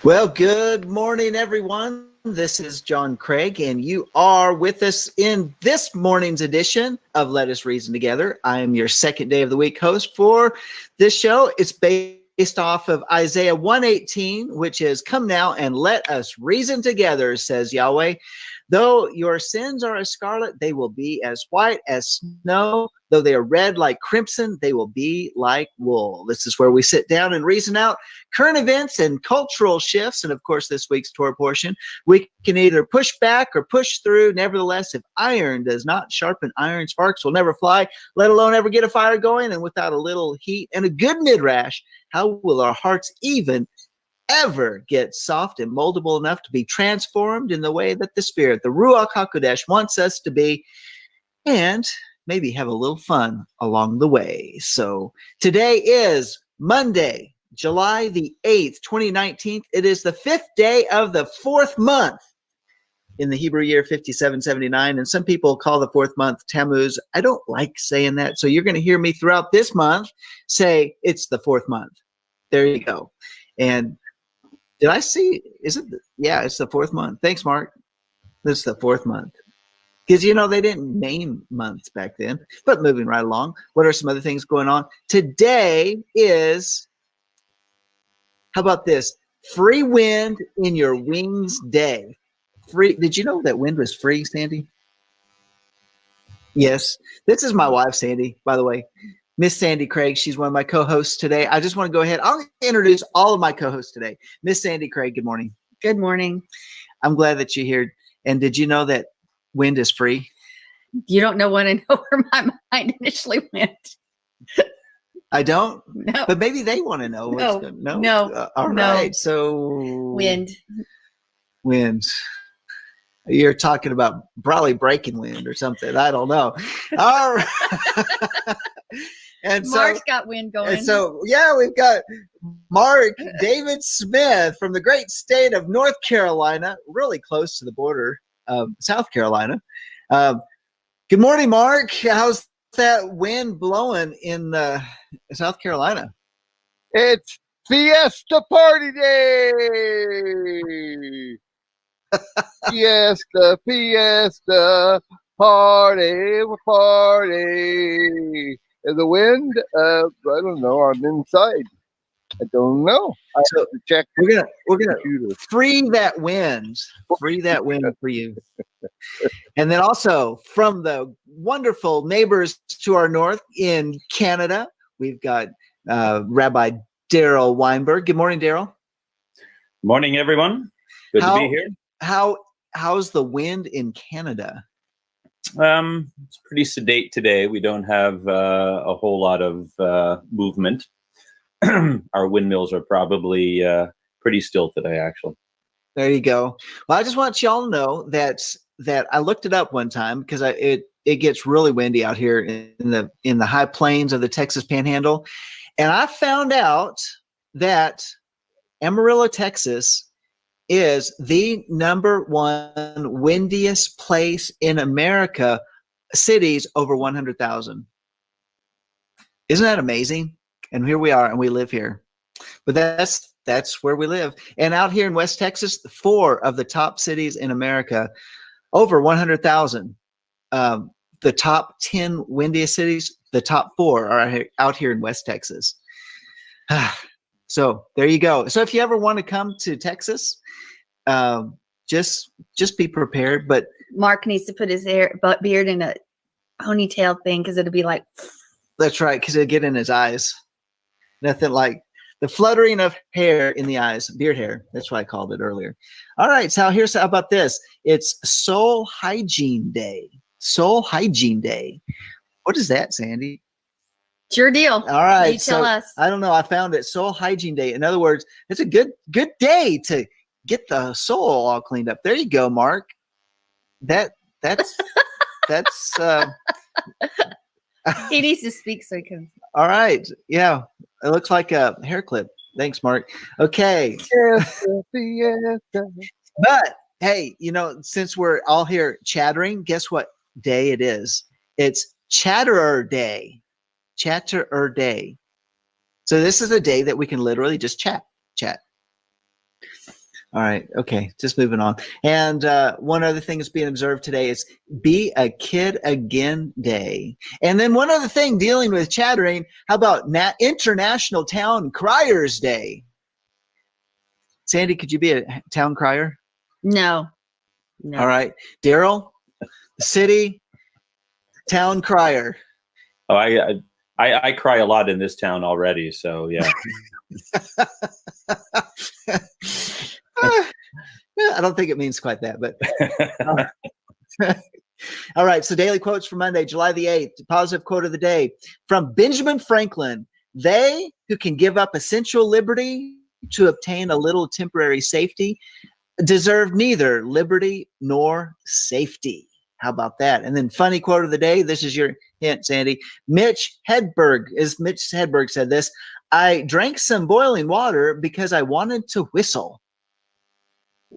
Well, good morning, everyone. This is John Craig, and you are with us in this morning's edition of Let Us Reason Together. I am your second day of the week host for this show. It's based off of Isaiah 118, which is, "Come now and let us reason together, says Yahweh. Though your sins are as scarlet, they will be as white as snow. Though they are red like crimson, they will be like wool." This is where we sit down and reason out current events and cultural shifts. And of course, this week's Torah portion, we can either push back or push through. Nevertheless, if iron does not sharpen iron, sparks will never fly, let alone ever get a fire going. And without a little heat and a good midrash, how will our hearts even ever get soft and moldable enough to be transformed in the way that the Spirit, the Ruach HaKodesh, wants us to be, and maybe have a little fun along the way. So today is Monday, July the 8th, 2019. It is the 5th day of the 4th month in the Hebrew year 5779. And some people call the 4th month Tammuz. I don't like saying that. So you're going to hear me throughout this month say it's the 4th month. There you go. And did I see, is it? Yeah, it's the 4th month. Thanks, Mark. This is the 4th month. Because, they didn't name months back then. But moving right along, what are some other things going on? Today is, how about this? Free wind in your wings day. Free. Did you know that wind was free, Sandy? Yes. This is my wife, Sandy, by the way. Miss Sandi Craig, she's one of my co-hosts today. I just want to go ahead. I'll introduce all of my co-hosts today. Miss Sandi Craig, good morning. Good morning. I'm glad that you're here. And did you know that wind is free? You don't want to know where my mind initially went. I don't? No. But maybe they want to know. No. All right. So Wind. You're talking about probably breaking wind or something. I don't know. All right. And Mark's got wind going. And so, yeah, we've got Mark David Smith from the great state of North Carolina, really close to the border of South Carolina. Good morning, Mark. How's that wind blowing in South Carolina? It's Fiesta Party Day! Fiesta, party. And the wind, I don't know. I'm inside. I don't know. I have to check. We're gonna free that wind. Free that wind for you. And then also from the wonderful neighbors to our north in Canada, we've got Rabbi Daryl Weinberg. Good morning, Daryl. Morning, everyone. Good to be here. How's the wind in Canada? It's pretty sedate today. We don't have a whole lot of movement. Our windmills are probably pretty still today, actually. There you go. Well, I just want y'all to know that I looked it up one time because it gets really windy out here in the high plains of the Texas Panhandle, and I found out that Amarillo, Texas, is the #1 windiest place in America, cities over 100,000. Isn't that amazing? And here we are, and we live here. But that's where we live. And out here in West Texas, 4 of the top cities in America, over 100,000. The top 10 windiest cities, the top 4 are out here in West Texas. So there you go. So if you ever want to come to Texas, just be prepared. But Mark needs to put his beard in a ponytail thing because it'll be like. That's right, because it'll get in his eyes. Nothing like the fluttering of hair in the eyes, beard hair. That's what I called it earlier. All right, so how about this? It's Soul Hygiene Day. Soul Hygiene Day. What is that, Sandy? It's your deal. All right. You tell us. I don't know. I found it. Soul Hygiene Day. In other words, it's a good day to get the soul all cleaned up. There you go, Mark. That's He needs to speak so he can. All right. Yeah. It looks like a hair clip. Thanks, Mark. Okay. But hey, since we're all here chattering, guess what day it is? It's Chatterer Day. Chatterer Day. So this is a day that we can literally just chat. All right. Okay. Just moving on. And one other thing that's being observed today is Be a Kid Again Day. And then one other thing dealing with chattering. How about International Town Criers Day? Sandy, could you be a town crier? No. All right. Daryl, city town crier. Oh, I cry a lot in this town already. So yeah. I don't think it means quite that, but all right. So daily quotes for Monday, July the 8th. Positive quote of the day from Benjamin Franklin. They who can give up essential liberty to obtain a little temporary safety deserve neither liberty nor safety. How about that? And then funny quote of the day. This is your hint, Sandy. Mitch Hedberg said this. I drank some boiling water because I wanted to whistle.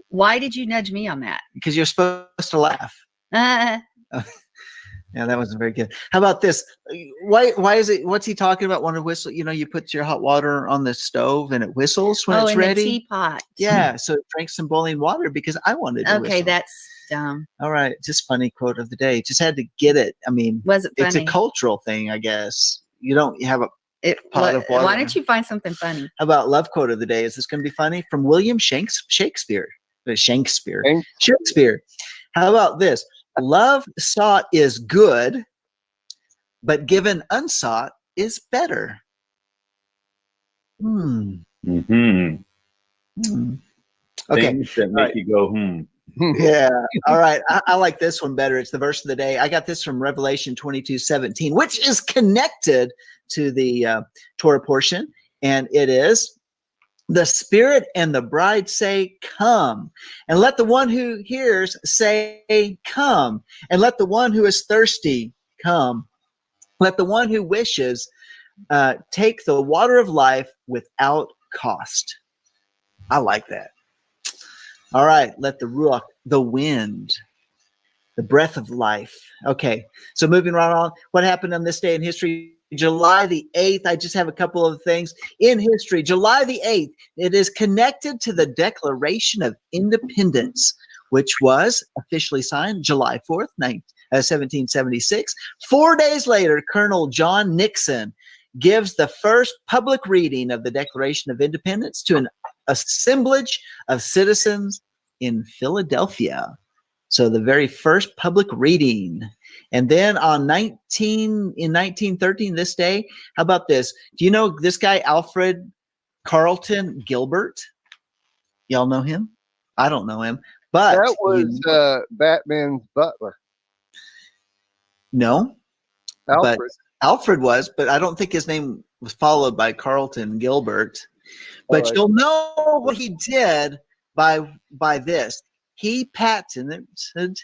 Why did you nudge me on that? Because you're supposed to laugh. Yeah, that wasn't very good. How about this? Why is it? What's he talking about? Want to whistle? You know, you put your hot water on the stove and it whistles when it's in ready. the teapot. Yeah, so drank some boiling water because I wanted to whistle. Okay, that's dumb. All right, just funny quote of the day. Just had to get it. I mean, Was it funny? It's a cultural thing, I guess. You don't have a pot of water. Why don't you find something funny? How about love quote of the day? Is this going to be funny? From William Shakespeare. Shakespeare. How about this? Love sought is good, but given unsought is better. Mm-hmm. Okay. Things that make you go, Yeah. All right. I like this one better. It's the verse of the day. I got this from Revelation 22:17, which is connected to the Torah portion. And it is, the Spirit and the bride say, come. And let the one who hears say, come. And let the one who is thirsty come. Let the one who wishes take the water of life without cost. I like that. All right. Let the ruach, the wind, the breath of life. Okay. So moving right on. What happened on this day in history? July the 8th. I just have a couple of things in history. July the 8th. It is connected to the Declaration of Independence, which was officially signed July 4th, 1776. 4 days later, Colonel John Nixon gives the first public reading of the Declaration of Independence to an assemblage of citizens in Philadelphia. So the very first public reading. And then in 1913, this day, how about this? Do you know this guy, Alfred Carlton Gilbert? Y'all know him? I don't know him. But that was Batman's butler. No. Alfred. But Alfred was, but I don't think his name was followed by Carlton Gilbert. But right. You'll know what he did by this. He patented, the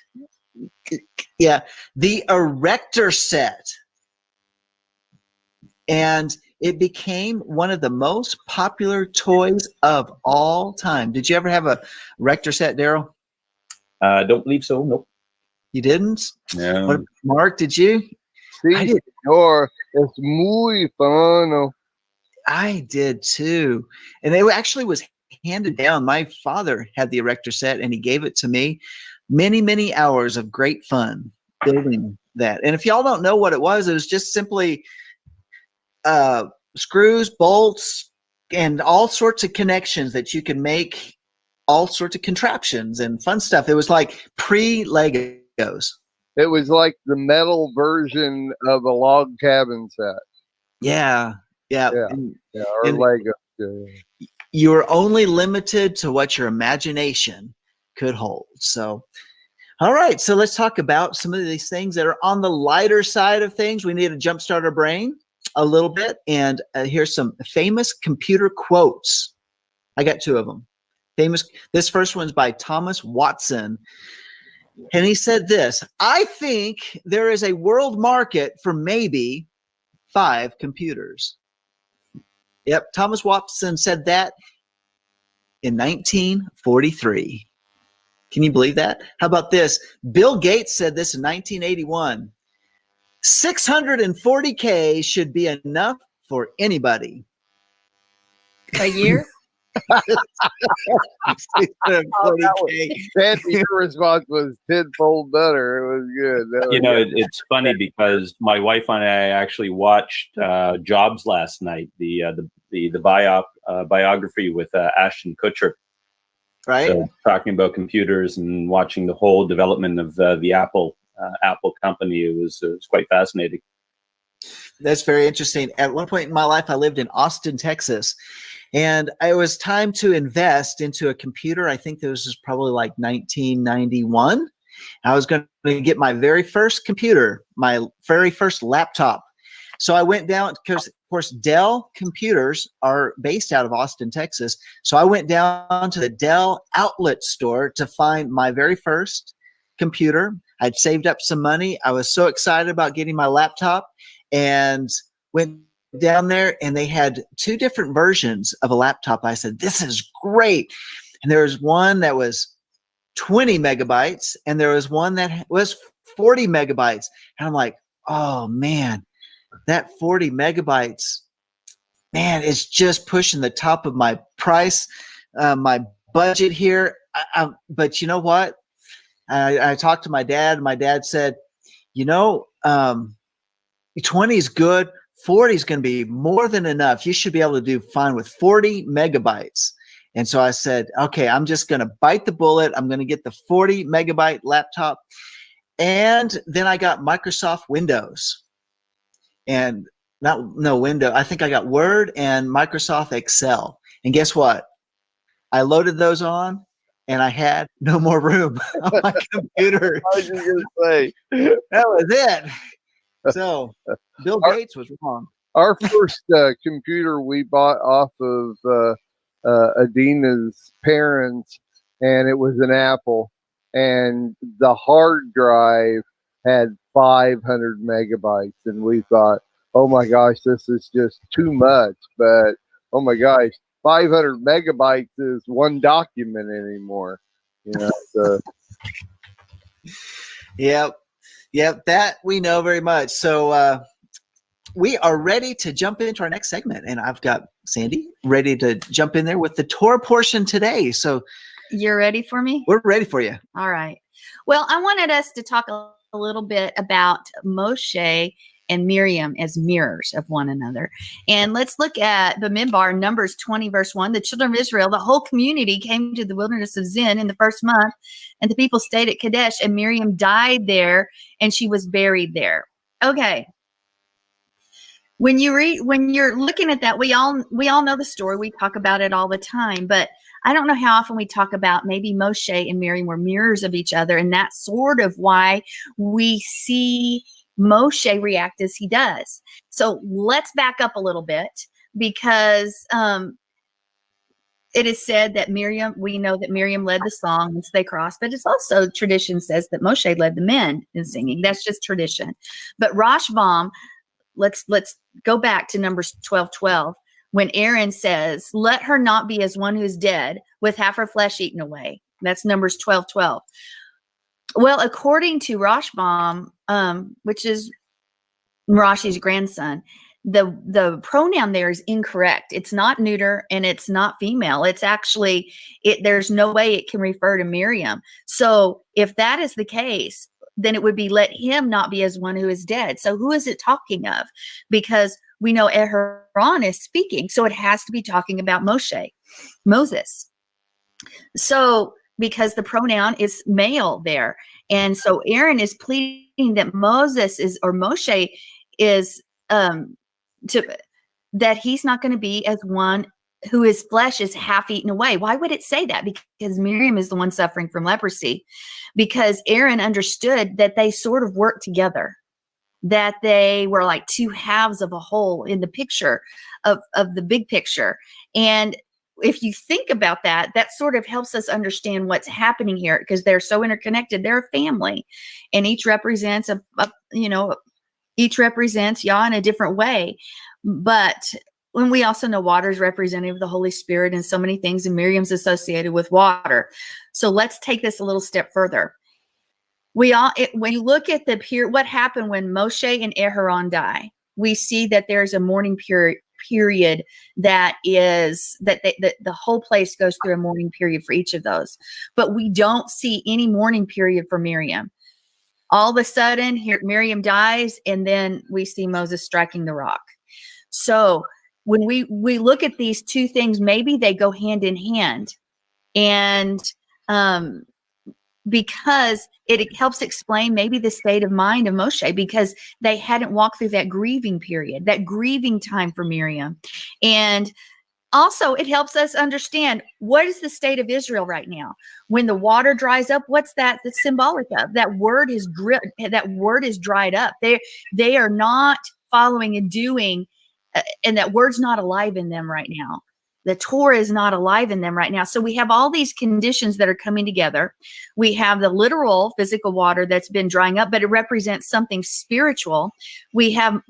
erector set. And it became one of the most popular toys of all time. Did you ever have a erector set, Daryl? Don't believe so. Nope. You didn't? No. Mark, did you? Sí, señor. Es muy fun. I did too. And it actually was handed down. My father had the erector set and he gave it to me. Many, many hours of great fun building that. And if y'all don't know what it was just simply screws, bolts, and all sorts of connections that you can make all sorts of contraptions and fun stuff. It was like pre-Legos. It was like the metal version of a log cabin set. Yeah. Or Lego. Yeah. You were only limited to what your imagination could hold. So, all right. So let's talk about some of these things that are on the lighter side of things. We need to jumpstart our brain a little bit. And here's some famous computer quotes. I got two of them. This first one's by Thomas Watson. And he said this: I think there is a world market for maybe 5 computers. Yep, Thomas Watson said that in 1943. Can you believe that? How about this? Bill Gates said this in 1981. 640K should be enough for anybody. A year? $640K. Sandy, your response was tenfold better. It was good. That was good. It's funny because my wife and I actually watched Jobs last night, the biography with Ashton Kutcher. Right. So talking about computers and watching the whole development of the Apple company, it was quite fascinating. That's very interesting. At one point in my life, I lived in Austin, Texas, and it was time to invest into a computer. I think this was probably like 1991. I was going to get my very first computer, my very first laptop. So I went down because, of course, Dell computers are based out of Austin, Texas. So I went down to the Dell outlet store to find my very first computer. I'd saved up some money. I was so excited about getting my laptop and went down there, and they had two different versions of a laptop. I said, this is great. And there was one that was 20 megabytes, and there was one that was 40 megabytes. And I'm like, oh man, that 40 megabytes, man, it's just pushing the top of my price, my budget here. But you know what? I talked to my dad, and my dad said, 20 is good. 40 is going to be more than enough. You should be able to do fine with 40 megabytes. And so I said, okay, I'm just going to bite the bullet. I'm going to get the 40 megabyte laptop. And then I got Microsoft Windows. And I think I got Word and Microsoft Excel. And guess what? I loaded those on, and I had no more room on my computer. I was just going to say. That was it. So Bill Gates was wrong. Our first computer we bought off of Adina's parents, and it was an Apple, and the hard drive had 500 megabytes, and we thought, oh my gosh, this is just too much. But oh my gosh, 500 megabytes is one document anymore. So. Yep, that we know very much. So we are ready to jump into our next segment, and I've got Sandy ready to jump in there with the Torah portion today. So you're ready for me? We're ready for you. All right. Well, I wanted us to talk a little bit about Moshe and Miriam as mirrors of one another. And let's look at the Midbar, Numbers 20, verse 1. The children of Israel, the whole community, came to the wilderness of Zin in the first month, and the people stayed at Kadesh, and Miriam died there, and she was buried there. Okay. When you're looking at that, we all know the story. We talk about it all the time, but I don't know how often we talk about maybe Moshe and Miriam were mirrors of each other, and that's sort of why we see Moshe react as he does. So let's back up a little bit, because it is said that we know that Miriam led the song once they crossed, but it's also tradition says that Moshe led the men in singing. That's just tradition. But Rashbam, let's go back to Numbers 12:12, when Aaron says, let her not be as one who's dead, with half her flesh eaten away. That's Numbers 12:12. Well, according to Rashbam, which is Rashi's grandson, the pronoun there is incorrect. It's not neuter and it's not female. It's actually, there's no way it can refer to Miriam. So if that is the case, then it would be let him not be as one who is dead. So who is it talking of? Because we know Aharon is speaking, so it has to be talking about Moses. So because the pronoun is male there. And so Aaron is pleading that Moshe is that he's not going to be as one who his flesh is half eaten away. Why would it say that? Because Miriam is the one suffering from leprosy. Because Aaron understood that they sort of worked together, that they were like two halves of a whole in the picture of the big picture. And if you think about that, that sort of helps us understand what's happening here, because they're so interconnected. They're a family, and each represents each represents Yah in a different way. But when we also know water is representative of the Holy Spirit and so many things, and Miriam's associated with water. So let's take this a little step further. When you look at what happened when Moshe and Aharon die, we see that there's a mourning period that is that the whole place goes through a mourning period for each of those. But we don't see any mourning period for Miriam. All of a sudden, here Miriam dies, and then we see Moses striking the rock. So when we look at these two things, maybe they go hand in hand, and because it helps explain maybe the state of mind of Moshe, because they hadn't walked through that grieving period, that grieving time for Miriam. And also it helps us understand what is the state of Israel right now. When the water dries up, what's that that's symbolic of? That word is dried up. They are not following and doing, and that word's not alive in them right now. The Torah is not alive in them right now. So we have all these conditions that are coming together. We have the literal physical water that's been drying up, but it represents something spiritual. We have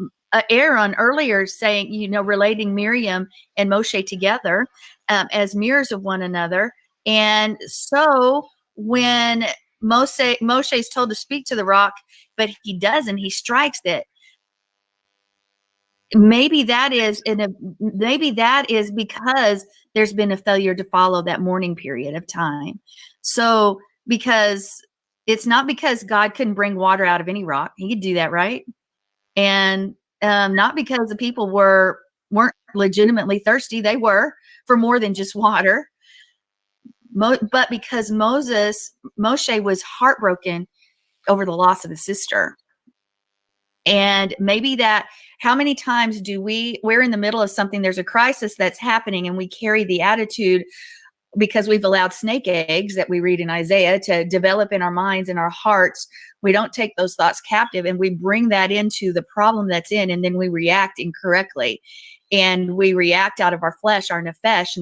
Aaron earlier saying, relating Miriam and Moshe together as mirrors of one another. And so when Moshe is told to speak to the rock, but he doesn't, he strikes it. Maybe that is because there's been a failure to follow that mourning period of time. So because it's not because God couldn't bring water out of any rock. He could do that, right? And not because the people weren't legitimately thirsty. They were, for more than just water. But because Moshe was heartbroken over the loss of his sister. And maybe how many times we're in the middle of something, there's a crisis that's happening, and we carry the attitude, because we've allowed snake eggs that we read in Isaiah to develop in our minds and our hearts. We don't take those thoughts captive, and we bring that into the problem that's in, and then we react incorrectly. And we react out of our flesh, our nefesh,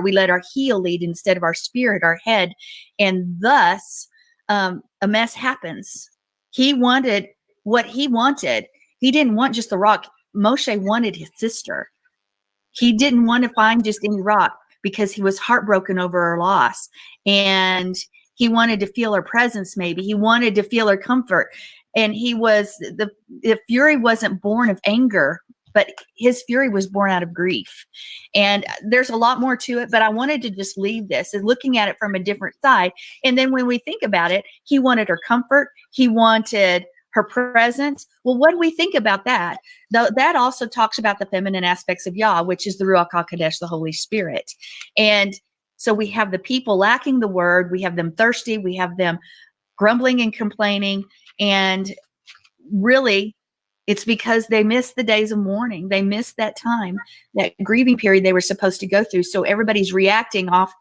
we let our heel lead instead of our spirit, our head. And thus a mess happens. He wanted what he wanted. He didn't want just the rock. Moshe wanted his sister. He didn't want to find just any rock, because he was heartbroken over her loss. And he wanted to feel her presence. Maybe he wanted to feel her comfort. And the fury wasn't born of anger, but his fury was born out of grief. And there's a lot more to it, but I wanted to just leave this and looking at it from a different side. And then when we think about it, he wanted her comfort. He wanted her presence. Well, what do we think about that? That also talks about the feminine aspects of Yah, which is the Ruach HaKodesh, the Holy Spirit. And so we have the people lacking the word. We have them thirsty. We have them grumbling and complaining. And really, it's because they missed the days of mourning. They missed that time, that grieving period they were supposed to go through. So everybody's reacting off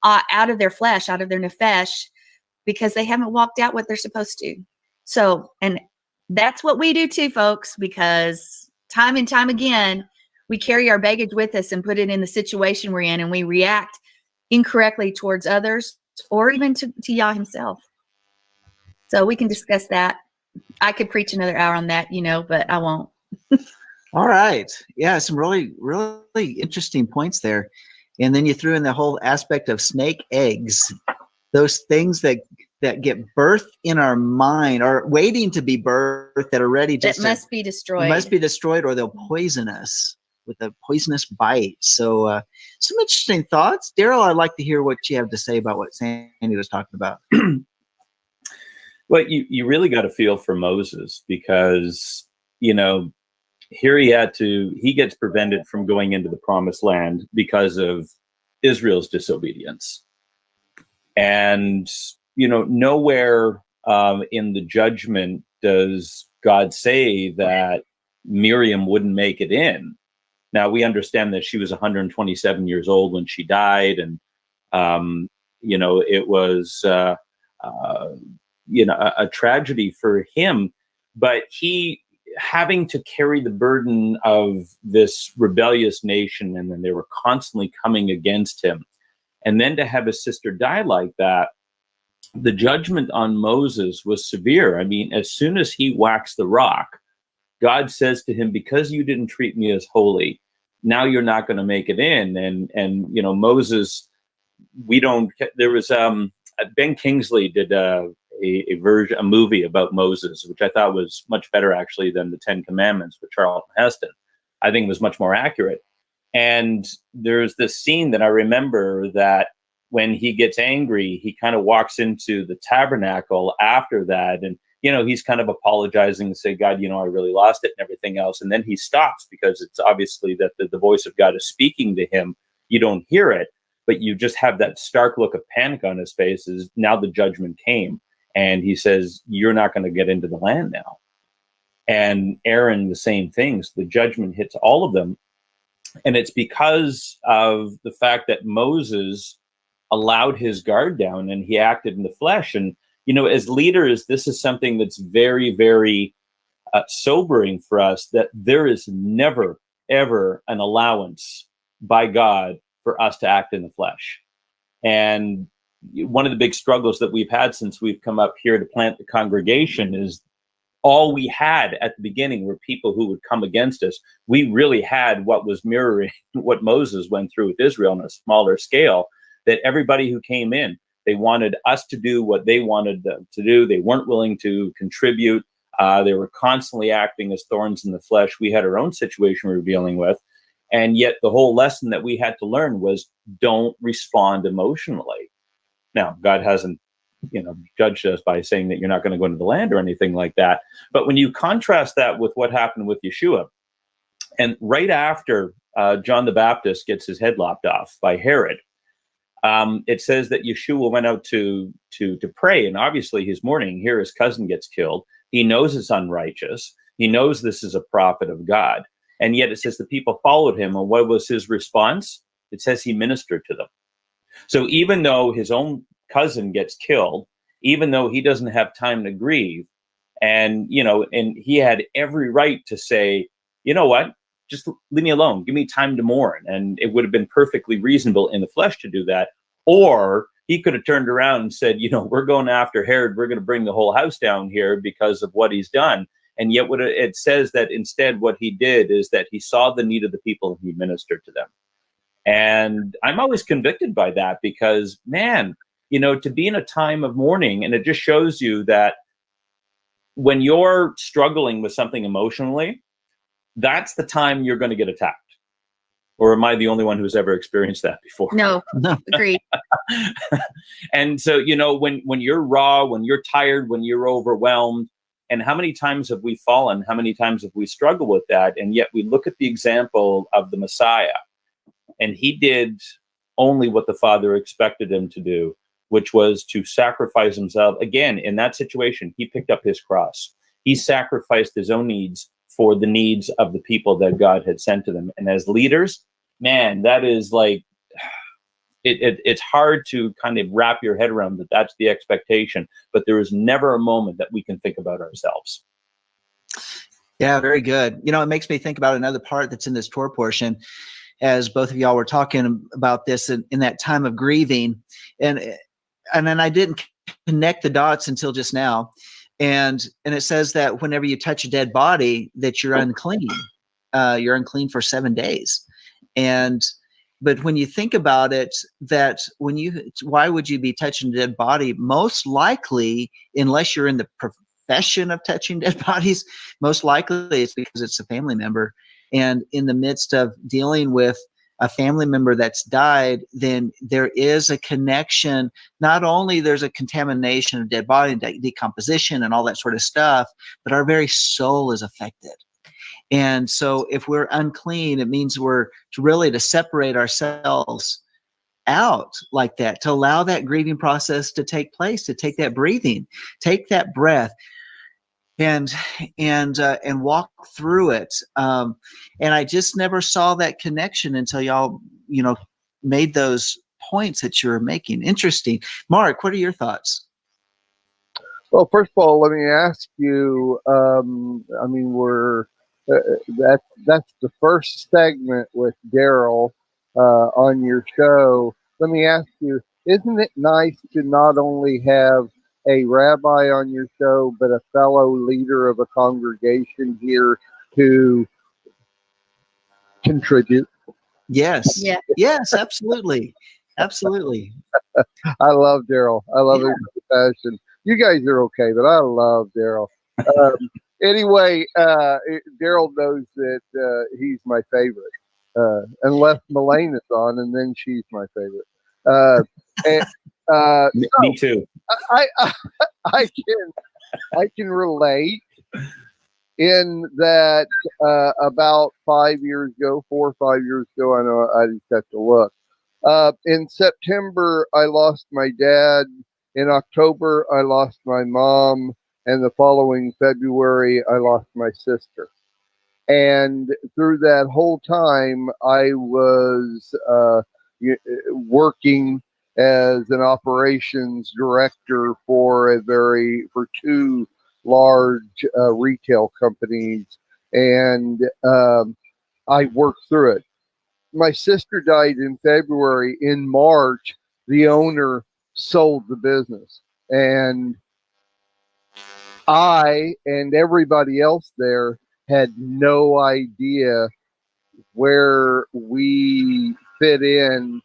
out of their flesh, out of their nefesh, because they haven't walked out what they're supposed to. So, and that's what we do too, folks, because time and time again, we carry our baggage with us and put it in the situation we're in, and we react incorrectly towards others, or even to Yah himself. So we can discuss that. I could preach another hour on that, but I won't. All right. Yeah, some really, really interesting points there. And then you threw in the whole aspect of snake eggs, those things that get birthed in our mind, or waiting to be birthed, that are ready that must be destroyed. Or they'll poison us with a poisonous bite. So some interesting thoughts. Daryl, I'd like to hear what you have to say about what Sandy was talking about. Well, you really got to feel for Moses, because, here he gets prevented from going into the promised land because of Israel's disobedience. And, nowhere in the judgment does God say that Miriam wouldn't make it in. Now, we understand that she was 127 years old when she died. And, it was, a tragedy for him. But he, having to carry the burden of this rebellious nation, and then they were constantly coming against him, and then to have his sister die like that, the judgment on Moses was severe. I mean, as soon as he whacks the rock, God says to him, because you didn't treat me as holy, now you're not going to make it in. And Moses, there was Ben Kingsley did a movie about Moses, which I thought was much better actually than the Ten Commandments with Charlton Heston. I think it was much more accurate. And there's this scene that I remember that when he gets angry, he kind of walks into the tabernacle after that. And, he's kind of apologizing and say, God, I really lost it and everything else. And then he stops because it's obviously that the voice of God is speaking to him. You don't hear it, but you just have that stark look of panic on his face as now the judgment came. And he says, you're not going to get into the land now. And Aaron, the same things. The judgment hits all of them. And it's because of the fact that Moses allowed his guard down and he acted in the flesh. And, as leaders, this is something that's very, very sobering for us, that there is never, ever an allowance by God for us to act in the flesh. And one of the big struggles that we've had since we've come up here to plant the congregation is all we had at the beginning were people who would come against us. We really had what was mirroring what Moses went through with Israel on a smaller scale, that everybody who came in, they wanted us to do what they wanted them to do. They weren't willing to contribute. They were constantly acting as thorns in the flesh. We had our own situation we were dealing with. And yet the whole lesson that we had to learn was don't respond emotionally. Now, God hasn't judged us by saying that you're not going to go into the land or anything like that. But when you contrast that with what happened with Yeshua, and right after John the Baptist gets his head lopped off by Herod, it says that Yeshua went out to pray, and obviously he's mourning. Here his cousin gets killed. He knows it's unrighteous. He knows this is a prophet of God. And yet it says the people followed him. And what was his response? It says he ministered to them. So even though his own cousin gets killed, even though he doesn't have time to grieve, and he had every right to say, you know what, just leave me alone, give me time to mourn. And it would have been perfectly reasonable in the flesh to do that. Or he could have turned around and said, we're going after Herod, we're going to bring the whole house down here because of what he's done. And yet what it says that instead what he did is that he saw the need of the people and he ministered to them. And I'm always convicted by that because, man, to be in a time of mourning, and it just shows you that when you're struggling with something emotionally, that's the time you're going to get attacked. Or am I the only one who's ever experienced that before? No, agreed. And so, when you're raw, when you're tired, when you're overwhelmed, and how many times have we fallen? How many times have we struggled with that? And yet we look at the example of the Messiah, and he did only what the Father expected him to do, which was to sacrifice himself. Again, in that situation, he picked up his cross. He sacrificed his own needs for the needs of the people that God had sent to them. And as leaders, man, that is like, it's hard to kind of wrap your head around that that's the expectation, but there is never a moment that we can think about ourselves. Yeah, very good. It makes me think about another part that's in this Torah portion, as both of y'all were talking about this in that time of grieving. And then I didn't connect the dots until just now. And it says that whenever you touch a dead body, that you're unclean. You're unclean for 7 days. But when you think about it, that why would you be touching a dead body? Most likely, unless you're in the profession of touching dead bodies, most likely it's because it's a family member. And in the midst of dealing with a family member that's died, then there is a connection. Not only there's a contamination of dead body and decomposition and all that sort of stuff, but our very soul is affected. And so if we're unclean, it means we're really to separate ourselves out like that, to allow that grieving process to take place, to take that breathing, take that breath, and walk through it. And I just never saw that connection until y'all, made those points that you were making. Interesting. Mark, what are your thoughts? Well, first of all, let me ask you, that's the first segment with Daryl on your show. Let me ask you, isn't it nice to not only have a rabbi on your show, but a fellow leader of a congregation here to contribute? Yes. Yeah. Yes, absolutely. Absolutely. I love Daryl. I love his passion. You guys are okay, but I love Daryl. Anyway, Daryl knows that he's my favorite, unless Melaine is on, and then she's my favorite. And, Me too. I, I can relate in that about 5 years ago, 4 or 5 years ago, I know I just have to look. In September, I lost my dad. In October, I lost my mom. And the following February, I lost my sister. And through that whole time, I was working as an operations director for two large retail companies, and I worked through it. My sister died in February. In March, the owner sold the business, and I and everybody else there had no idea where we fit in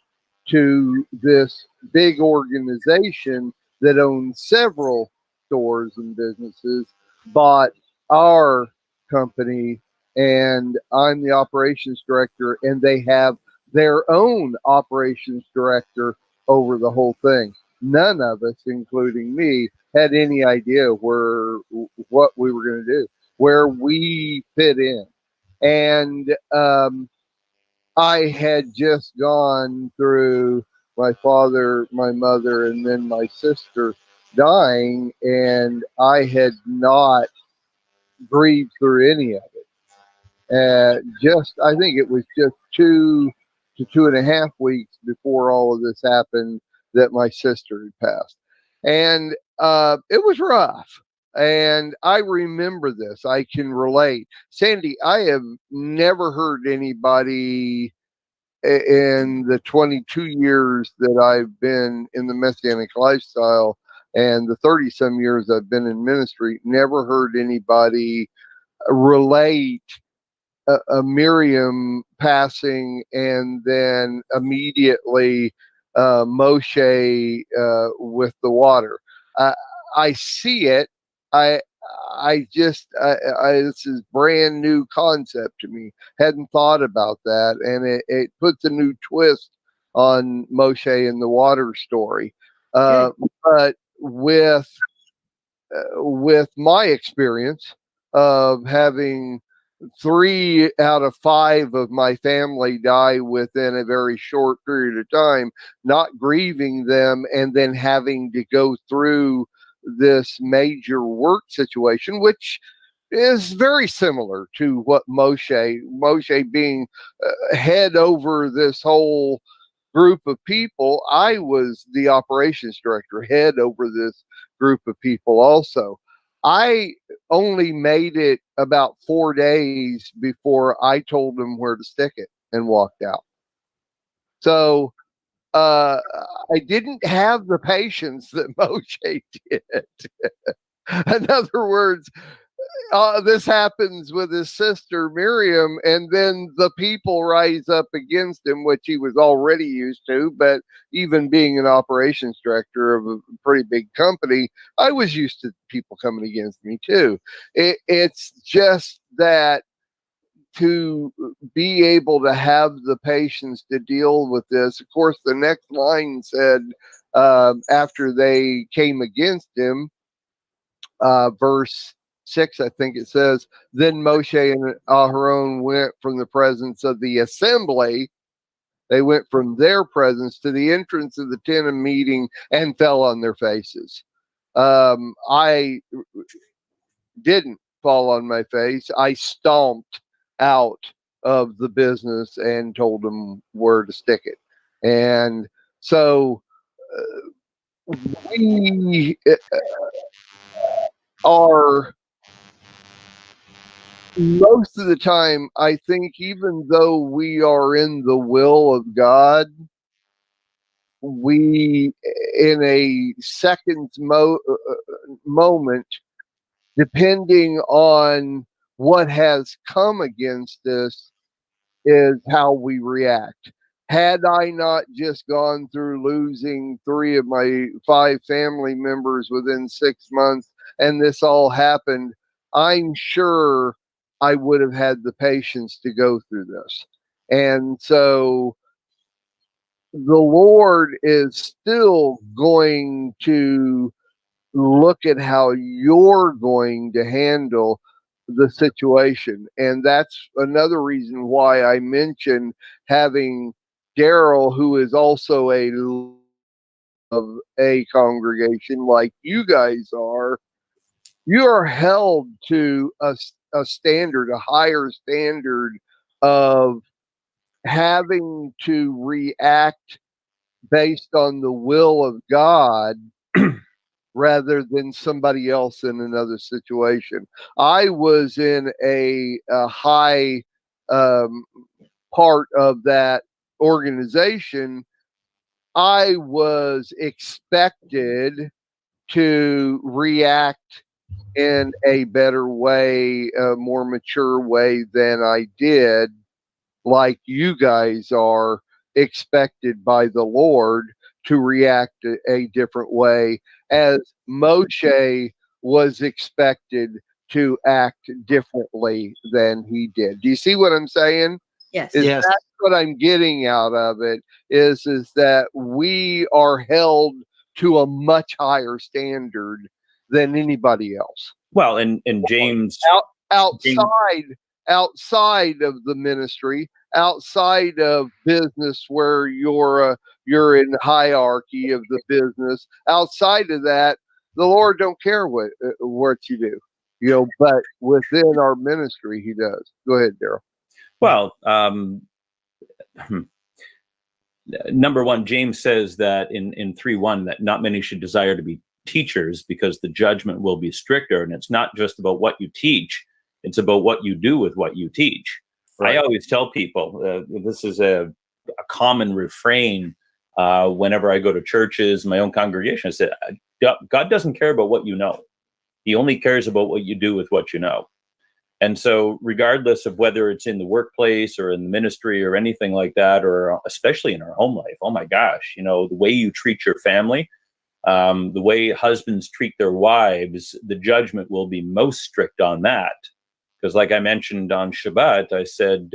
to this big organization that owns several stores and businesses, bought our company, and I'm the operations director, and they have their own operations director over the whole thing. None of us, including me, had any idea what we were going to do, where we fit in. And I had just gone through my father, my mother, and then my sister dying, and I had not grieved through any of it. I think it was just 2 to 2.5 weeks before all of this happened that my sister had passed. And it was rough. And I remember this. I can relate. Sandi, I have never heard anybody in the 22 years that I've been in the Messianic lifestyle and the 30 some years I've been in ministry, never heard anybody relate a Miriam passing and then immediately Moshe with the water. I see it. This is brand new concept to me. Hadn't thought about that, and it puts a new twist on Moshe and the water story. But with my experience of having 3 out of 5 of my family die within a very short period of time, not grieving them, and then having to go through this major work situation, which is very similar to what Moshe being head over this whole group of people. I was the operations director, head over this group of people also. I only made it about 4 days before I told them where to stick it and walked out. So I didn't have the patience that Moshe did. In other words, this happens with his sister Miriam, and then the people rise up against him, which he was already used to. But even being an operations director of a pretty big company, I was used to people coming against me too. It's just that to be able to have the patience to deal with this. Of course, the next line said, after they came against him, verse 6, I think it says, then Moshe and Aharon went from the presence of the assembly. They went from their presence to the entrance of the tent of meeting and fell on their faces. I didn't fall on my face. I stomped out of the business and told them where to stick it. And so we are, most of the time, I think, even though we are in the will of God, we, in a second's moment, depending on what has come against us, is how we react. Had I not just gone through losing 3 of my 5 family members within 6 months, and this all happened, I'm sure I would have had the patience to go through this. And so the Lord is still going to look at how you're going to handle the situation. And that's another reason why I mentioned having Daryl, who is also of a congregation like you guys are. You are held to a standard, a higher standard of having to react based on the will of God rather than somebody else in another situation. I was in a high part of that organization. I was expected to react in a better way, a more mature way than I did, like you guys are expected by the Lord to react a different way, as Moshe was expected to act differently than he did. Do you see what I'm saying? Yes. Yes. That's what I'm getting out of it is that we are held to a much higher standard than anybody else. Well, and James, outside of the ministry, outside of business where you're in hierarchy of the business, outside of that, the Lord don't care what you do, but within our ministry, he does. Go ahead, Daryl. well, number one, James says that in 3:1 that not many should desire to be teachers because the judgment will be stricter. And it's not just about what you teach, it's about what you do with what you teach. Right. I always tell people, this is a common refrain whenever I go to churches, my own congregation. I said, God doesn't care about what you know. He only cares about what you do with what you know. And so regardless of whether it's in the workplace or in the ministry or anything like that, or especially in our home life, oh my gosh, the way you treat your family, the way husbands treat their wives, the judgment will be most strict on that. Because like I mentioned on Shabbat, I said,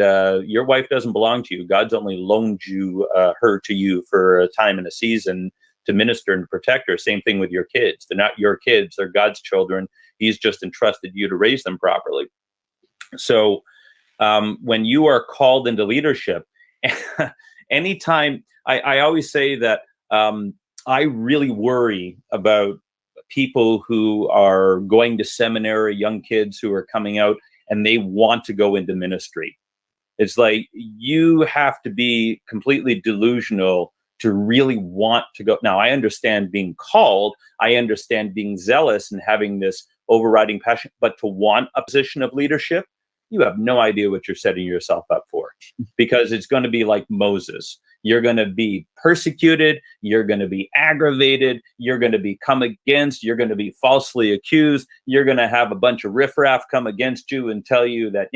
your wife doesn't belong to you. God's only loaned her to you for a time and a season to minister and protect her. Same thing with your kids. They're not your kids. They're God's children. He's just entrusted you to raise them properly. So when you are called into leadership, anytime, I always say that I really worry about people who are going to seminary, young kids who are coming out and they want to go into ministry. It's like you have to be completely delusional to really want to go. Now, I understand being called. I understand being zealous and having this overriding passion, but to want a position of leadership, you have no idea what you're setting yourself up for, because it's going to be like Moses. You're going to be persecuted. You're going to be aggravated. You're going to be come against. You're going to be falsely accused. You're going to have a bunch of riffraff come against you and tell you that,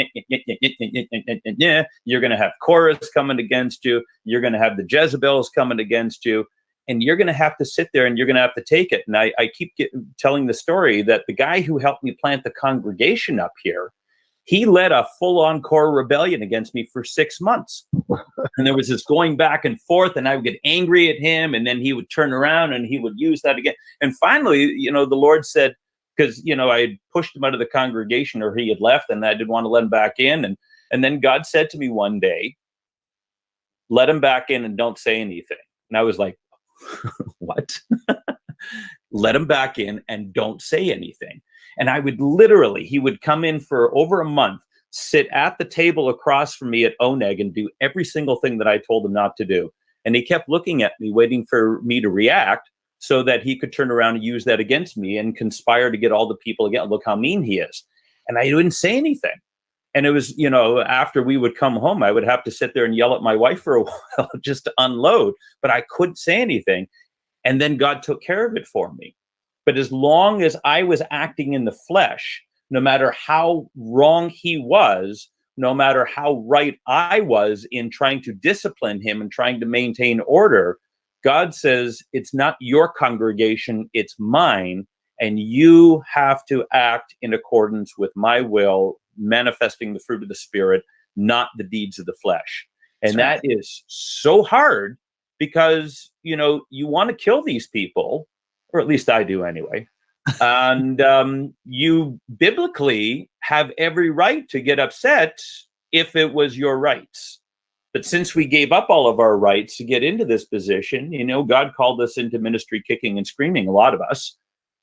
you're going to have Chorus coming against you. You're going to have the Jezebels coming against you. And you're going to have to sit there and you're going to have to take it. And I keep telling the story that the guy who helped me plant the congregation up here, he led a full-on core rebellion against me for 6 months. And there was this going back and forth, and I would get angry at him, and then he would turn around and he would use that again. And finally, the Lord said, because, I had pushed him out of the congregation, or he had left, and I didn't want to let him back in. And then God said to me one day, let him back in and don't say anything. And I was like, what? Let him back in and don't say anything. And I would he would come in for over a month, sit at the table across from me at Oneg and do every single thing that I told him not to do. And he kept looking at me, waiting for me to react so that he could turn around and use that against me and conspire to get all the people again. Look how mean he is. And I didn't say anything. And it was, after we would come home, I would have to sit there and yell at my wife for a while just to unload, but I couldn't say anything. And then God took care of it for me. But as long as I was acting in the flesh, no matter how wrong he was, no matter how right I was in trying to discipline him and trying to maintain order, God says, it's not your congregation, it's mine. and you have to act in accordance with my will, manifesting the fruit of the Spirit, not the deeds of the flesh. And That's that is so hard because, you want to kill these people, or at least I do anyway. And you biblically have every right to get upset if it was your rights. But since we gave up all of our rights to get into this position, God called us into ministry kicking and screaming, a lot of us.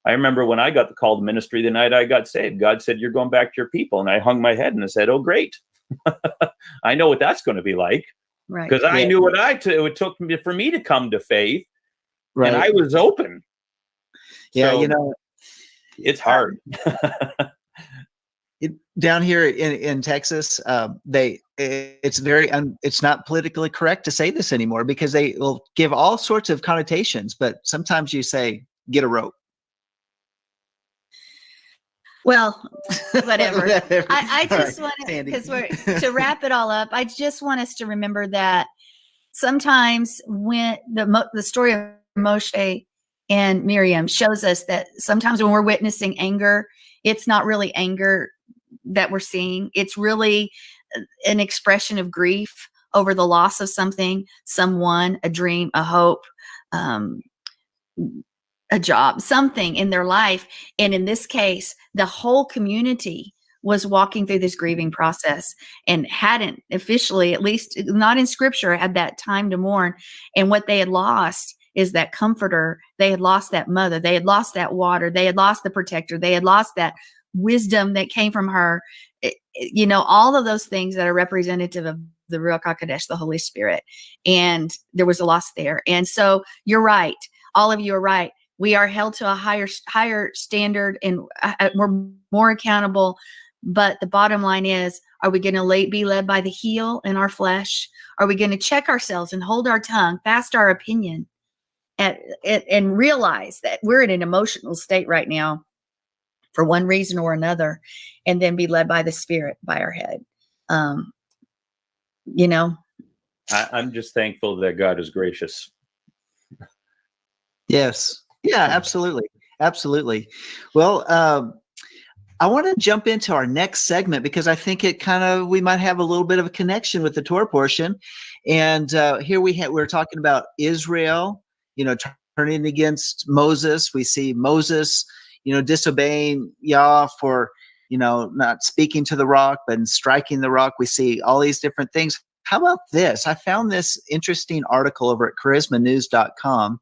I remember when I got the call to ministry the night I got saved, God said, "You're going back to your people." And I hung my head and I said, "Oh, great." I know what that's going to be like. right. Because I knew what it took for me to come to faith. Right. And I was open. Yeah, So it's hard. Down here in Texas, it's not politically correct to say this anymore because they will give all sorts of connotations, but sometimes you say, "Get a rope." Well, whatever. I just All right, want to, Sandy. because to wrap it all up, I just want us to remember that sometimes when the story of Moshe and Miriam shows us that sometimes when we're witnessing anger, it's not really anger that we're seeing. It's really an expression of grief over the loss of something, someone, a dream, a hope, a job, something in their life. And in this case, the whole community was walking through this grieving process and hadn't officially, at least not in scripture, had that time to mourn. And what they had lost is that comforter. They had lost that mother. They had lost that water. They had lost the protector. They had lost that wisdom that came from her. All of those things that are representative of the Ruach HaKodesh, the Holy Spirit. And there was a loss there. And so you're right. All of you are right. We are held to a higher standard, and we're more accountable. But the bottom line is, are we going to be led by the heel in our flesh? Are we going to check ourselves and hold our tongue, fast our opinion, and realize that we're in an emotional state right now for one reason or another, and then be led by the Spirit, by our head? I'm just thankful that God is gracious. Yes. Yeah, absolutely. Absolutely. Well, I want to jump into our next segment because I think we might have a little bit of a connection with the Torah portion. And here we're talking about Israel, turning against Moses. We see Moses, disobeying Yah for, not speaking to the rock, but striking the rock. We see all these different things. How about this? I found this interesting article over at charismanews.com.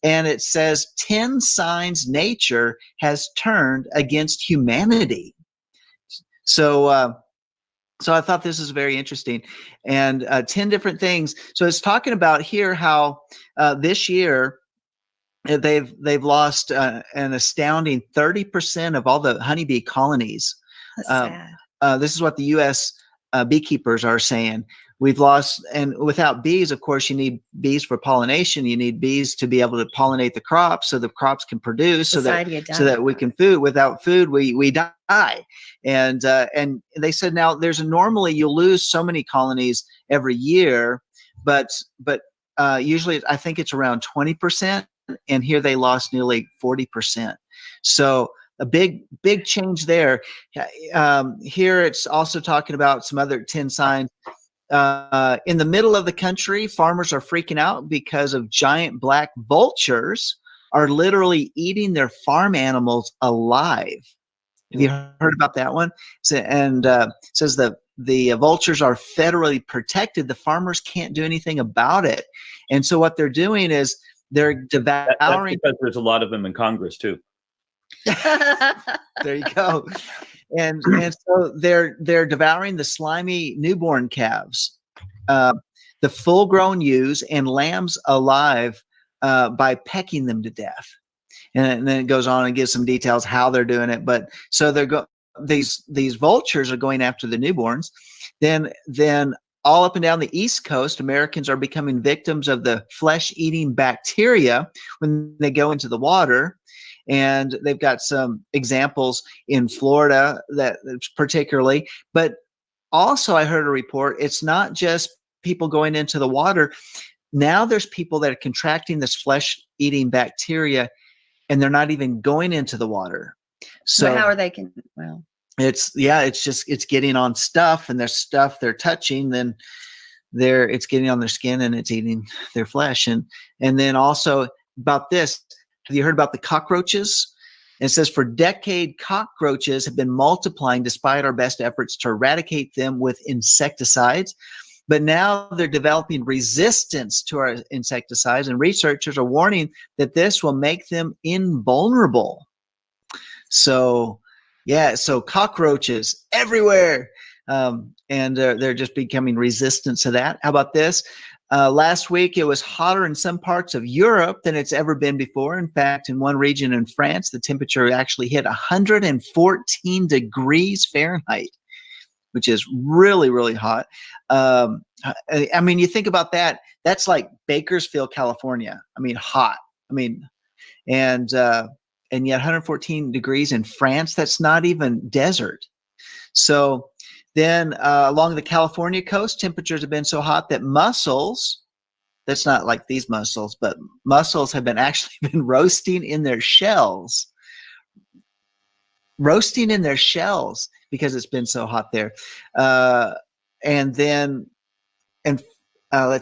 And it says 10 signs nature has turned against humanity. So I thought this is very interesting. And 10 different things. So it's talking about here how this year they've lost an astounding 30% of all the honeybee colonies. That's sad. This is what the U.S. Beekeepers are saying. We've lost, and without bees, of course, you need bees for pollination. You need bees to be able to pollinate the crops so the crops can produce, so that we can food. Without food, we die. And they said now normally you'll lose so many colonies every year, but usually I think it's around 20%, and here they lost nearly 40%. So a big change there. Here it's also talking about some other 10 signs. In the middle of the country, farmers are freaking out because of giant black vultures are literally eating their farm animals alive. Have you heard about that one? Says that the vultures are federally protected. The farmers can't do anything about it. And so what they're doing is they're devouring. That's because there's a lot of them in Congress too. There you go. And so they're devouring the slimy newborn calves, the full-grown ewes and lambs alive by pecking them to death. And then it goes on and gives some details how they're doing it. But so these vultures are going after the newborns. Then all up and down the East Coast, Americans are becoming victims of the flesh-eating bacteria when they go into the water. And they've got some examples in Florida that particularly, but also I heard a report, it's not just people going into the water. Now there's people that are contracting this flesh-eating bacteria and they're not even going into the water. So But how are they well, it's getting on stuff, and there's stuff they're touching, then it's getting on their skin and it's eating their flesh. And then also about this, have you heard about the cockroaches? And it says, for decades, cockroaches have been multiplying despite our best efforts to eradicate them with insecticides. But now they're developing resistance to our insecticides, and researchers are warning that this will make them invulnerable. So, yeah, so cockroaches everywhere. And they're just becoming resistant to that. How about this? Last week, it was hotter in some parts of Europe than it's ever been before. In fact, in one region in France, the temperature actually hit 114 degrees Fahrenheit, which is really, really hot. I mean, you think about that. That's like Bakersfield, California. I mean, hot. I mean, and yet 114 degrees in France, that's not even desert. So then along the California coast, temperatures have been so hot that mussels, that's not like these mussels, but mussels have been actually been roasting in their shells because it's been so hot there. Let's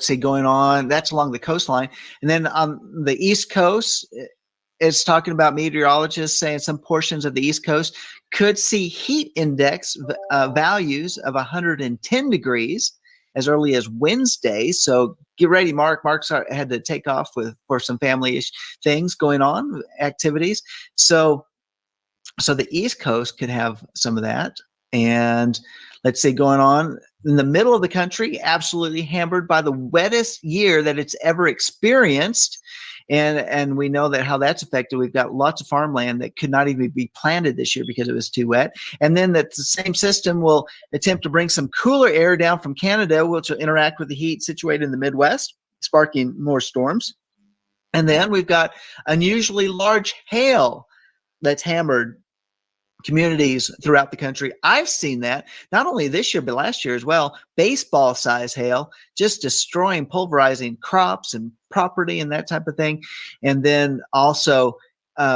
see, going on, that's along the coastline. And then on the East Coast, it's talking about meteorologists saying some portions of the East Coast could see heat index values of 110 degrees as early as Wednesday. So get ready, Mark. Mark's had to take off for some family things going on, activities. So the East Coast could have some of that. And let's say going on in the middle of the country, absolutely hammered by the wettest year that it's ever experienced. And we know that how that's affected. We've got lots of farmland that could not even be planted this year because it was too wet. And then that the same system will attempt to bring some cooler air down from Canada, which will interact with the heat situated in the Midwest, sparking more storms. And then we've got unusually large hail that's hammered communities throughout the country. I've seen that not only this year, but last year as well. Baseball size hail, just destroying, pulverizing crops and property and that type of thing. And then also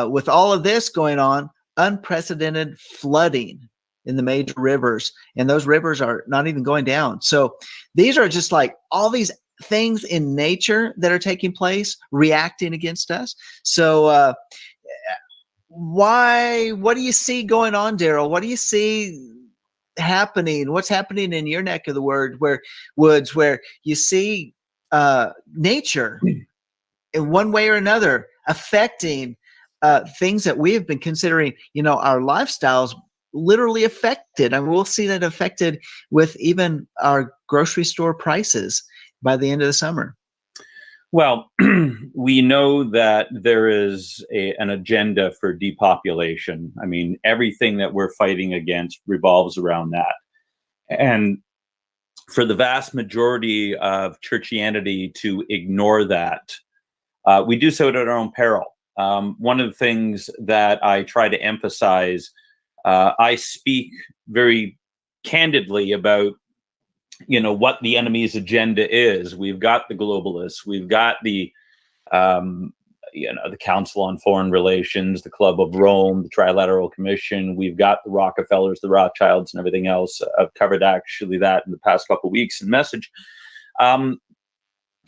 with all of this going on, unprecedented flooding in the major rivers. And those rivers are not even going down. So these are just like all these things in nature that are taking place, reacting against us. So what do you see going on, Daryl? What do you see happening? What's happening in your neck of the woods where you see nature in one way or another affecting things that we have been considering, our lifestyles literally affected? And we'll see that affected with even our grocery store prices by the end of the summer. Well, we know that there is an agenda for depopulation. I mean, everything that we're fighting against revolves around that. And for the vast majority of churchianity to ignore that, we do so at our own peril. One of the things that I try to emphasize, I speak very candidly about what the enemy's agenda is. We've got the globalists, we've got the Council on Foreign Relations, the Club of Rome, the Trilateral Commission. We've got the Rockefellers, the Rothschilds, and everything else. I've covered actually that in the past couple of weeks in Message.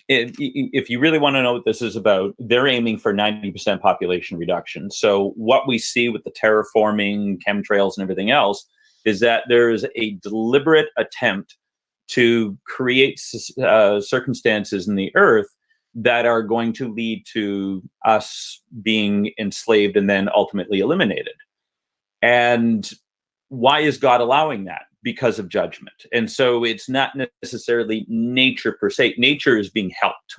If you really want to know what this is about, they're aiming for 90% population reduction. So what we see with the terraforming, chemtrails, and everything else is that there is a deliberate attempt to create circumstances in the earth that are going to lead to us being enslaved and then ultimately eliminated. And why is God allowing that? Because of judgment. And so it's not necessarily nature per se. Nature is being helped.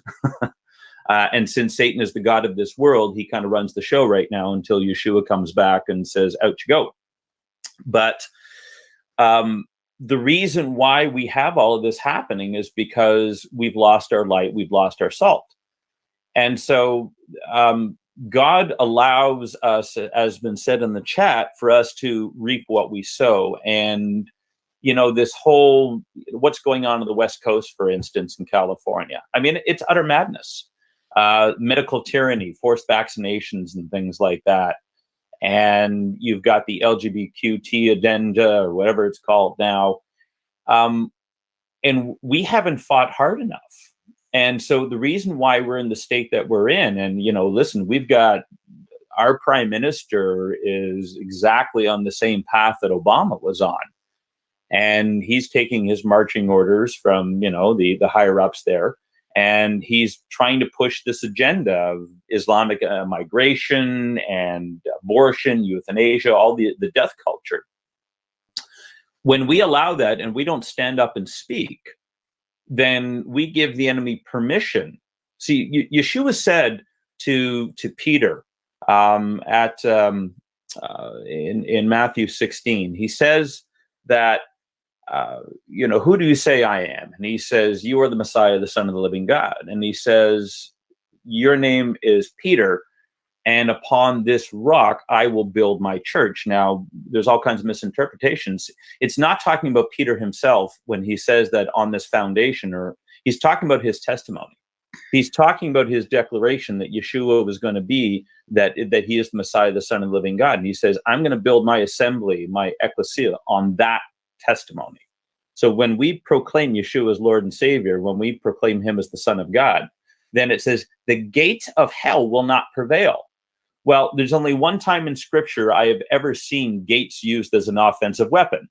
And since Satan is the god of this world, he kind of runs the show right now until Yeshua comes back and says, out you go. But the reason why we have all of this happening is because we've lost our light, we've lost our salt. And so God allows us, as has been said in the chat, for us to reap what we sow. And, this whole, what's going on the West Coast, for instance, in California, I mean, it's utter madness. medical tyranny, forced vaccinations, and things like that. And you've got the LGBTQ addenda, or whatever it's called now. And we haven't fought hard enough. And so the reason why we're in the state that we're in, and, listen, we've got our prime minister is exactly on the same path that Obama was on. And he's taking his marching orders from, the higher ups there. And he's trying to push this agenda of Islamic migration and abortion, euthanasia, all the death culture. When we allow that and we don't stand up and speak, then we give the enemy permission. See, Yeshua said to Peter in Matthew 16, he says that, who do you say I am? And he says, you are the Messiah, the Son of the living God. And he says, your name is Peter, and upon this rock I will build my church. Now, there's all kinds of misinterpretations. It's not talking about Peter himself when he says that on this foundation, or he's talking about his testimony. He's talking about his declaration that Yeshua was going to be, that he is the Messiah, the Son of the living God. And he says, I'm going to build my assembly, my ecclesia, on that testimony. So when we proclaim Yeshua as Lord and Savior, when we proclaim him as the Son of God, then it says the gates of hell will not prevail. Well, there's only one time in Scripture I have ever seen gates used as an offensive weapon.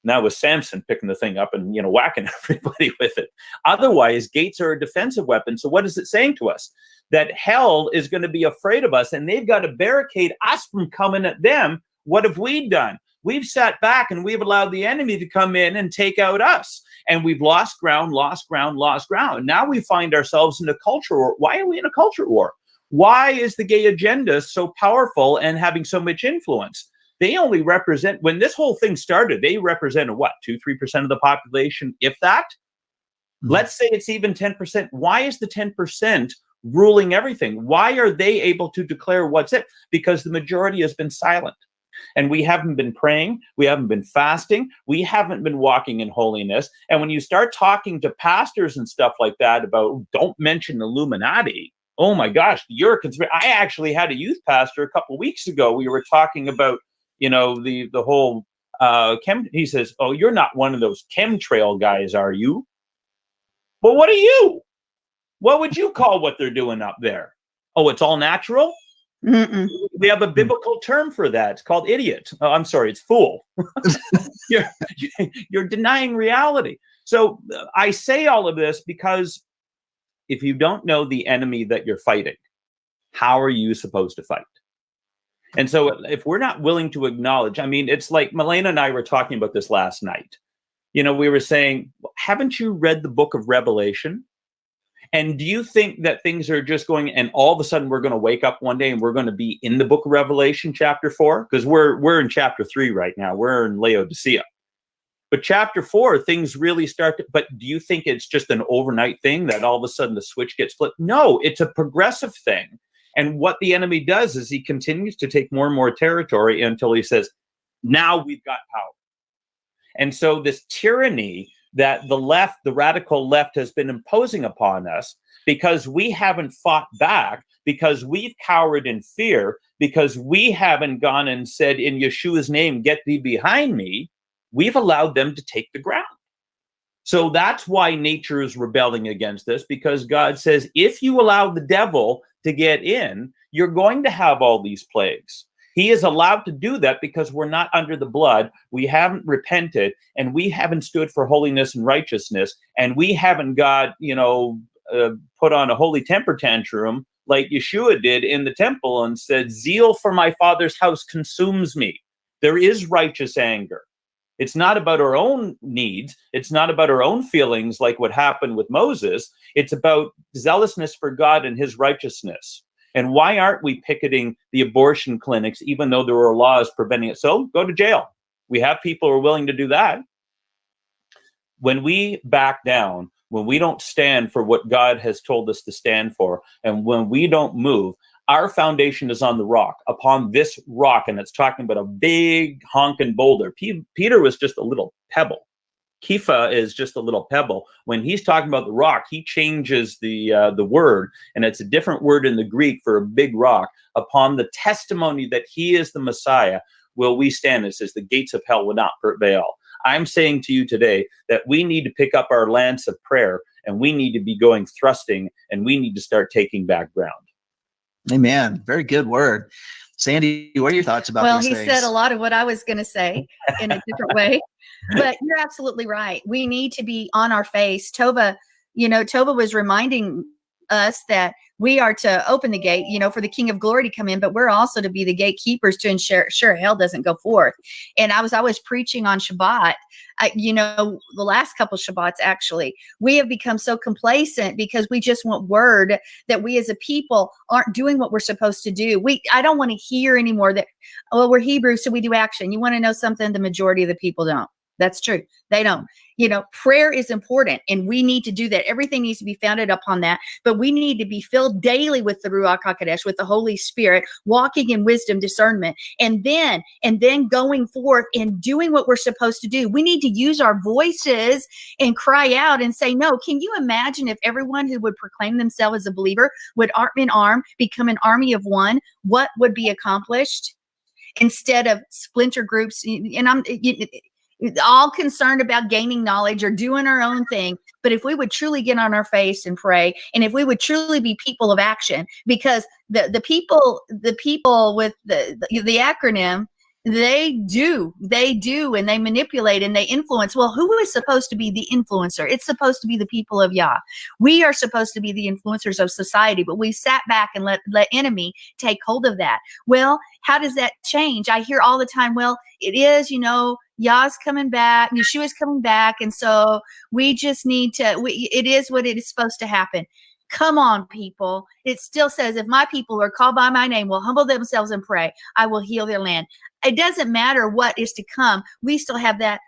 And that was Samson picking the thing up and, whacking everybody with it. Otherwise, gates are a defensive weapon. So what is it saying to us? That hell is going to be afraid of us, and they've got to barricade us from coming at them. What have we done? We've sat back and we've allowed the enemy to come in and take out us. And we've lost ground. Now we find ourselves in a culture war. Why are we in a culture war? Why is the gay agenda so powerful and having so much influence? They only represent, when this whole thing started, they represented what, 2-3% of the population, if that? Mm-hmm. Let's say it's even 10%. Why is the 10% ruling everything? Why are they able to declare what's it? Because the majority has been silent. And we haven't been praying, we haven't been fasting, we haven't been walking in holiness. And when you start talking to pastors and stuff like that about, don't mention Illuminati, oh my gosh, you're a conspiracy. I actually had a youth pastor a couple of weeks ago. We were talking about, the whole he says, oh, you're not one of those chemtrail guys, are you? Well, what are you? What would you call what they're doing up there? Oh, it's all natural? Mm-mm. We have a biblical term for that. It's called idiot. Oh, I'm sorry, it's fool. You're denying reality. So I say all of this because if you don't know the enemy that you're fighting, how are you supposed to fight? And so if we're not willing to acknowledge, it's like Milena and I were talking about this last night. We were saying, haven't you read the book of Revelation? And do you think that things are just going, and all of a sudden we're going to wake up one day and we're going to be in the book of Revelation chapter 4? Because we're in chapter 3 right now. We're in Laodicea. But chapter 4, things really start to, but do you think it's just an overnight thing that all of a sudden the switch gets flipped? No, it's a progressive thing. And what the enemy does is he continues to take more and more territory until he says, now we've got power. And so this tyranny that the left, the radical left, has been imposing upon us because we haven't fought back, because we've cowered in fear, because we haven't gone and said, in Yeshua's name, get thee behind me, we've allowed them to take the ground. So that's why nature is rebelling against this, because God says, if you allow the devil to get in, you're going to have all these plagues. He is allowed to do that because we're not under the blood. We haven't repented, and we haven't stood for holiness and righteousness, and we haven't got, put on a holy temper tantrum like Yeshua did in the temple and said, zeal for my Father's house consumes me. There is righteous anger. It's not about our own needs. It's not about our own feelings like what happened with Moses. It's about zealousness for God and his righteousness. And why aren't we picketing the abortion clinics, even though there are laws preventing it? So go to jail. We have people who are willing to do that. When we back down, when we don't stand for what God has told us to stand for, and when we don't move, our foundation is on the rock, upon this rock. And it's talking about a big honking boulder. Peter was just a little pebble Kepha is just a little pebble. When he's talking about the rock, he changes the word, and it's a different word in the Greek for a big rock. Upon the testimony that he is the Messiah, will we stand? It says the gates of hell will not prevail. I'm saying to you today that we need to pick up our lance of prayer, and we need to be going thrusting, and we need to start taking back ground. Amen. Very good word. Sandi, what are your thoughts about Well, these he things? said a lot of what I was going to say in a different way, but you're absolutely right. We need to be on our face. Tova was reminding us that we are to open the gate, for the King of Glory to come in, but we're also to be the gatekeepers to ensure hell doesn't go forth. And I was preaching on Shabbat, the last couple Shabbats, actually, we have become so complacent because we just want word that we as a people aren't doing what we're supposed to do. I don't want to hear anymore that, oh, we're Hebrew, so we do action. You want to know something? The majority of the people don't. That's true. They don't. Prayer is important, and we need to do that. Everything needs to be founded upon that, but we need to be filled daily with the Ruach HaKodesh, with the Holy Spirit, walking in wisdom, discernment, and then going forth and doing what we're supposed to do. We need to use our voices and cry out and say, no. Can you imagine if everyone who would proclaim themselves as a believer would arm in arm, become an army of one? What would be accomplished instead of splinter groups? And I'm all concerned about gaining knowledge or doing our own thing. But if we would truly get on our face and pray, and if we would truly be people of action, because the people with the acronym, they do, and they manipulate and they influence. Well, who is supposed to be the influencer? It's supposed to be the people of Yah. We are supposed to be the influencers of society, but we sat back and let enemy take hold of that. Well, how does that change? I hear all the time, well, it is, Yah's coming back, Yeshua's coming back, and so we just need to, it is what it is supposed to happen. Come on, people. It still says, if my people are called by my name will humble themselves and pray, I will heal their land. It doesn't matter what is to come. We still have that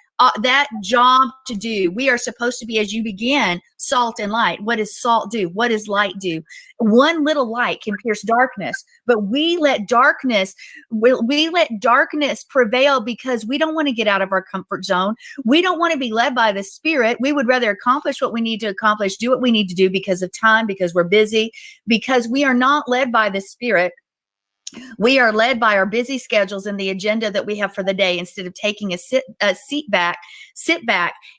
job to do. We are supposed to be, as you began, salt and light. What does salt do? What does light do? One little light can pierce darkness, but we let darkness prevail because we don't want to get out of our comfort zone. We don't want to be led by the Spirit. We would rather accomplish what we need to accomplish, do what we need to do because of time, because we're busy, because we are not led by the Spirit. We are led by our busy schedules and the agenda that we have for the day, instead of taking a sit back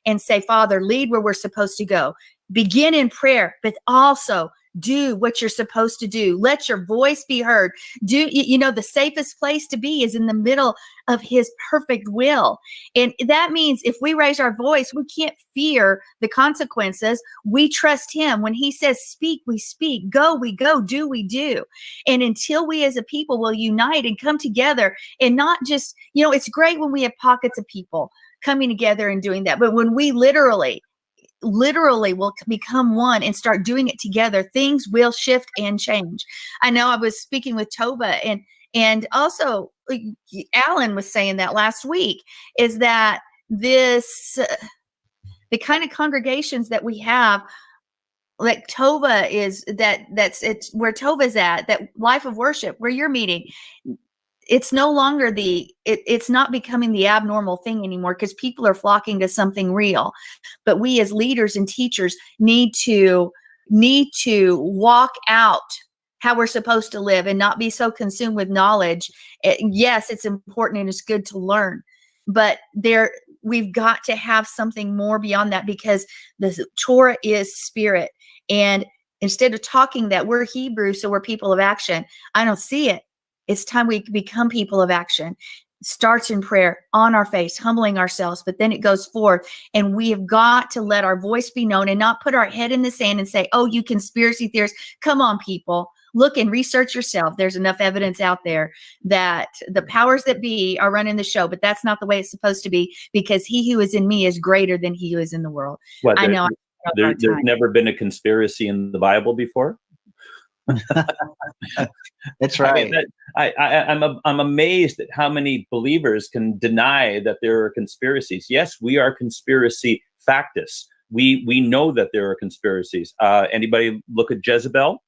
and say, Father, lead where we're supposed to go. Begin in prayer, but also do what you're supposed to do. Let your voice be heard. The safest place to be is in the middle of his perfect will. And that means if we raise our voice, we can't fear the consequences. We trust him. When he says speak, we speak. Go, we go. Do, we do. And until we as a people will unite and come together, and not just, it's great when we have pockets of people coming together and doing that. But when we literally will become one and start doing it together, things will shift and change. I know I was speaking with Tova, and also Alan was saying that last week, is that the kind of congregations that we have, like Tova is, it's where Tova's at, that life of worship where you're meeting. It's no longer it's not becoming the abnormal thing anymore, because people are flocking to something real. But we as leaders and teachers need to walk out how we're supposed to live and not be so consumed with knowledge. Yes, it's important and it's good to learn, but we've got to have something more beyond that, because the Torah is spirit. And instead of talking that we're Hebrew, so we're people of action, I don't see it. It's time we become people of action. Starts in prayer, on our face, humbling ourselves, but then it goes forth, and we have got to let our voice be known and not put our head in the sand and say, oh, you conspiracy theorists. Come on, people. Look and research yourself. There's enough evidence out there that the powers that be are running the show, but that's not the way it's supposed to be, because he who is in me is greater than he who is in the world. I know there's never been a conspiracy in the Bible before. That's right. I'm amazed at how many believers can deny that there are conspiracies. Yes, we are conspiracy factus. We know that there are conspiracies. Anybody look at Jezebel?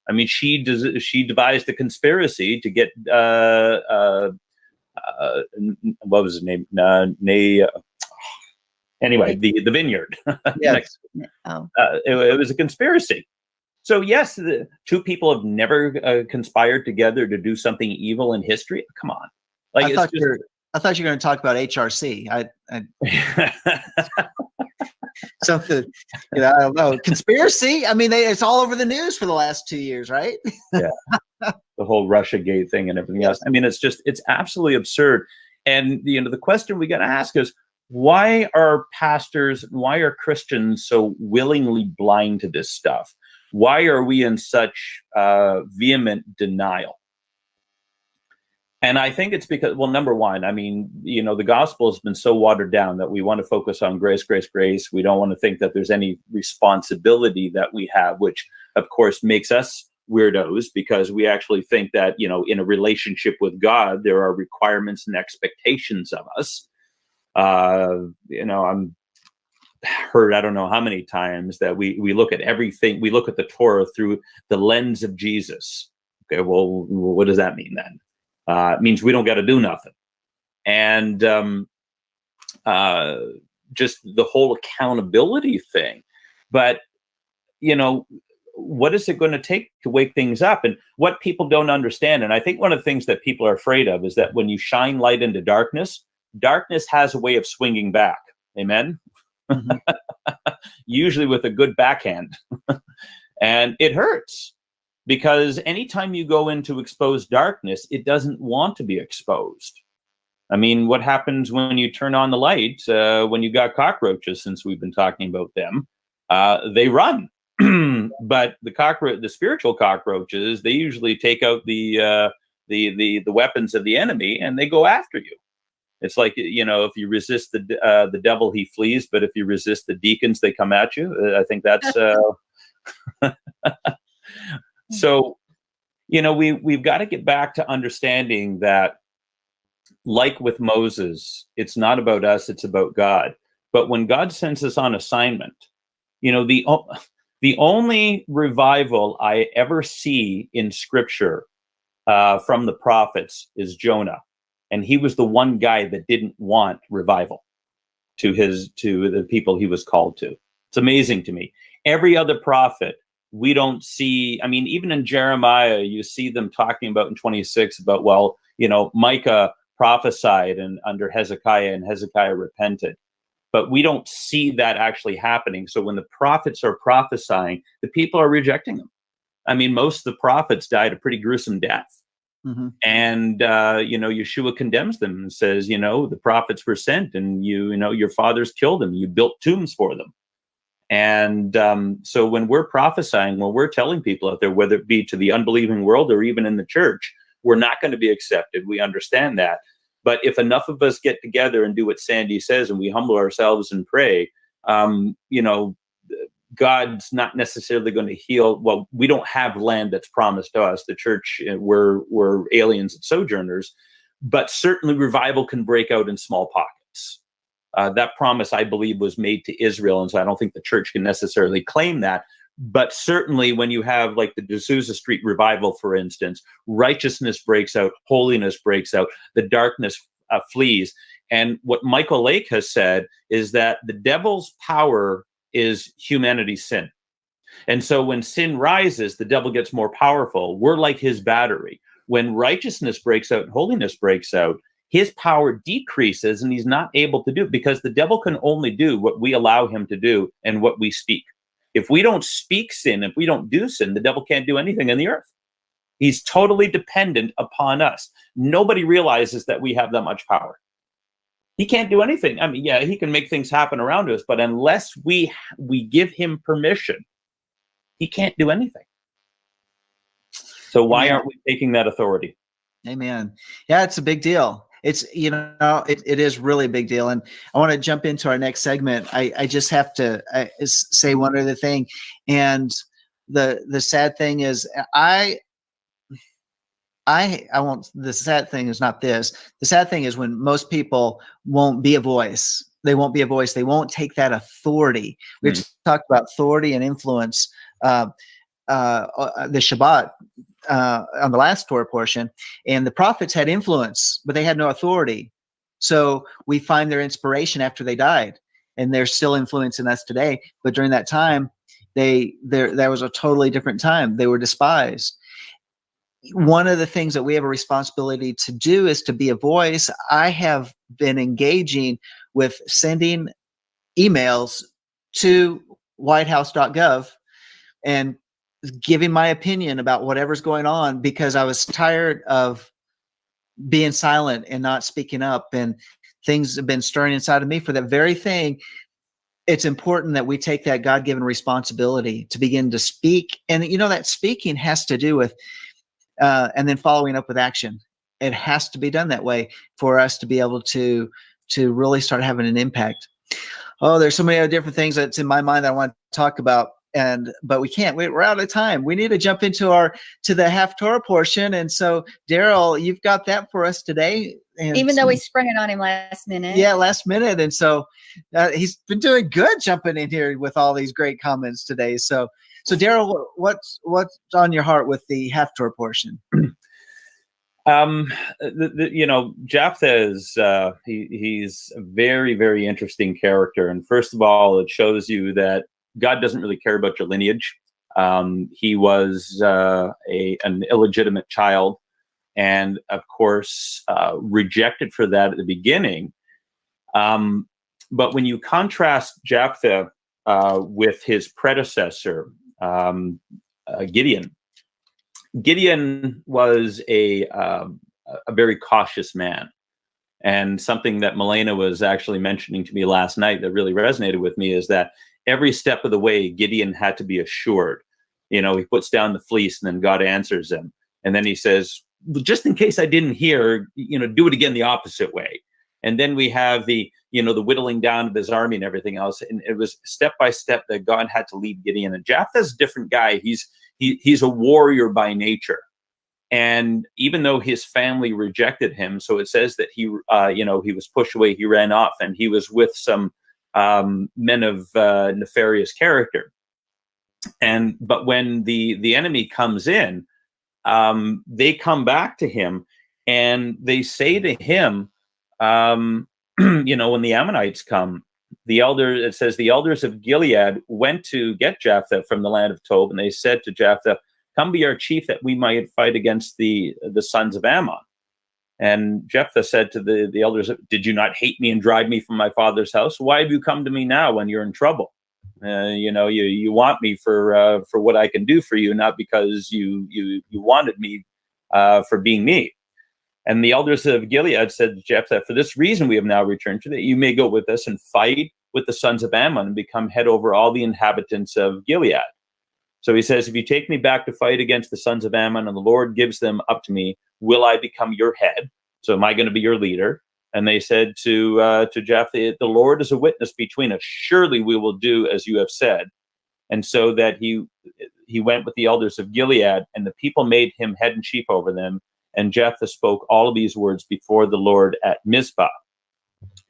I mean, she devised a conspiracy to get what was his name? Anyway, the vineyard. Yes. Oh, It was a conspiracy. So yes, the two people have never conspired together to do something evil in history. Come on, like I thought you were going to talk about HRC. Something, I don't know. Conspiracy. I mean, it's all over the news for the last 2 years, right? Yeah, the whole Russiagate thing and everything else. I mean, it's absolutely absurd. And the question we got to ask is, why are pastors, why are Christians so willingly blind to this stuff? Why are we in such vehement denial? And I think it's because, well, number one, I mean, the gospel has been so watered down that we want to focus on grace, grace, grace. We don't want to think that there's any responsibility that we have, which of course makes us weirdos, because we actually think that, in a relationship with God, there are requirements and expectations of us. I'm heard, I don't know how many times, that we look at everything, we look at the Torah through the lens of Jesus. Okay, well, what does that mean then? It means we don't got to do nothing. And just the whole accountability thing. But, what is it going to take to wake things up? And what people don't understand, and I think one of the things that people are afraid of, is that when you shine light into darkness, darkness has a way of swinging back. Amen? Mm-hmm. Usually with a good backhand. And it hurts. Because anytime you go into exposed darkness, it doesn't want to be exposed. I mean, what happens when you turn on the light, when you got cockroaches, since we've been talking about them, they run. But the spiritual cockroaches, they usually take out the weapons of the enemy, and they go after you. It's like, if you resist the devil, he flees. But if you resist the deacons, they come at you. I think that's... So, we've got to get back to understanding that, like with Moses, it's not about us, it's about God. But when God sends us on assignment, the only revival I ever see in Scripture from the prophets is Jonah. And he was the one guy that didn't want revival to the people he was called to. It's amazing to me. Every other prophet, we don't see, I mean, even in Jeremiah, you see them talking about in 26 about, well, Micah prophesied and under Hezekiah, and Hezekiah repented. But we don't see that actually happening. So when the prophets are prophesying, the people are rejecting them. I mean, most of the prophets died a pretty gruesome death. Mm-hmm. And, Yeshua condemns them and says, the prophets were sent, and your fathers killed them. You built tombs for them. And so when we're prophesying, when we're telling people out there, whether it be to the unbelieving world or even in the church, we're not going to be accepted. We understand that. But if enough of us get together and do what Sandi says, and we humble ourselves and pray, God's not necessarily going to heal. Well, we don't have land that's promised to us. The church, we're aliens and sojourners, but certainly revival can break out in small pockets. That promise, I believe, was made to Israel, and so I don't think the church can necessarily claim that. But certainly when you have, like, the D'Souza Street revival, for instance, righteousness breaks out, holiness breaks out, the darkness flees. And what Michael Lake has said is that the devil's power is humanity's sin. And so when sin rises, the devil gets more powerful. We're like his battery. When righteousness breaks out and holiness breaks out, his power decreases, and he's not able to do it, because the devil can only do what we allow him to do and what we speak. If we don't speak sin, if we don't do sin, the devil can't do anything in the earth. He's totally dependent upon us. Nobody realizes that we have that much power. He can't do anything. I mean, yeah, he can make things happen around us, but unless we give him permission, he can't do anything. So why aren't we taking that authority? Amen. Yeah, it's a big deal. It's, it is really a big deal. And I want to jump into our next segment. I just have to say one other thing. And the sad thing is, I won't, the sad thing is not this. The sad thing is when most people won't be a voice. They won't be a voice. They won't take that authority. We talked about authority and influence, the Shabbat, on the last Torah portion, and the prophets had influence, but they had no authority. So we find their inspiration after they died. and they're still influencing us today. But during that time, there was a totally different time. They were despised. One of the things that we have a responsibility to do is to be a voice. I have been engaging with sending emails to whitehouse.gov and giving my opinion about whatever's going on, because I was tired of being silent and not speaking up, and things have been stirring inside of me for that very thing. It's important that we take that God-given responsibility to begin to speak. And that speaking has to do with and then following up with action. It has to be done that way for us to be able to really start having an impact. Oh, there's so many other different things that's in my mind that I want to talk about, but we can't. We're out of time. We need to jump into the half Torah portion. And so, Daryl, you've got that for us today. And even though we sprung it on him last minute. Yeah, last minute. And so he's been doing good jumping in here with all these great comments today. So Daryl, what's on your heart with the half Torah portion? Jephthah is he's a very, very interesting character. And first of all, it shows you that God doesn't really care about your lineage. He was an illegitimate child, and of course rejected for that at the beginning. But when you contrast Jephthah with his predecessor, Gideon was a very cautious man. And something that Milena was actually mentioning to me last night that really resonated with me is that every step of the way, Gideon had to be assured. He puts down the fleece and then God answers him. And then he says, just in case I didn't hear, do it again the opposite way. And then we have the whittling down of his army and everything else. And it was step by step that God had to lead Gideon. And Jephthah's a different guy. He's a warrior by nature. And even though his family rejected him, so it says that he was pushed away, he ran off, and he was with some men of nefarious character. But when the enemy comes in, they come back to him and they say to him, when the Ammonites come, it says the elders of Gilead went to get Jephthah from the land of Tob, and they said to Jephthah, "Come be our chief, that we might fight against the sons of Ammon." And Jephthah said to the elders, "Did you not hate me and drive me from my father's house? Why have you come to me now when you're in trouble? You want me for what I can do for you, not because you wanted me for being me." And the elders of Gilead said to Jephthah, "For this reason we have now returned to that you may go with us and fight with the sons of Ammon and become head over all the inhabitants of Gilead." So he says, "If you take me back to fight against the sons of Ammon and the Lord gives them up to me, will I become your head? So am I going to be your leader?" And they said to Jephthah, "The Lord is a witness between us. Surely we will do as you have said." And so that he went with the elders of Gilead, and the people made him head and chief over them. And Jephthah spoke all of these words before the Lord at Mizpah.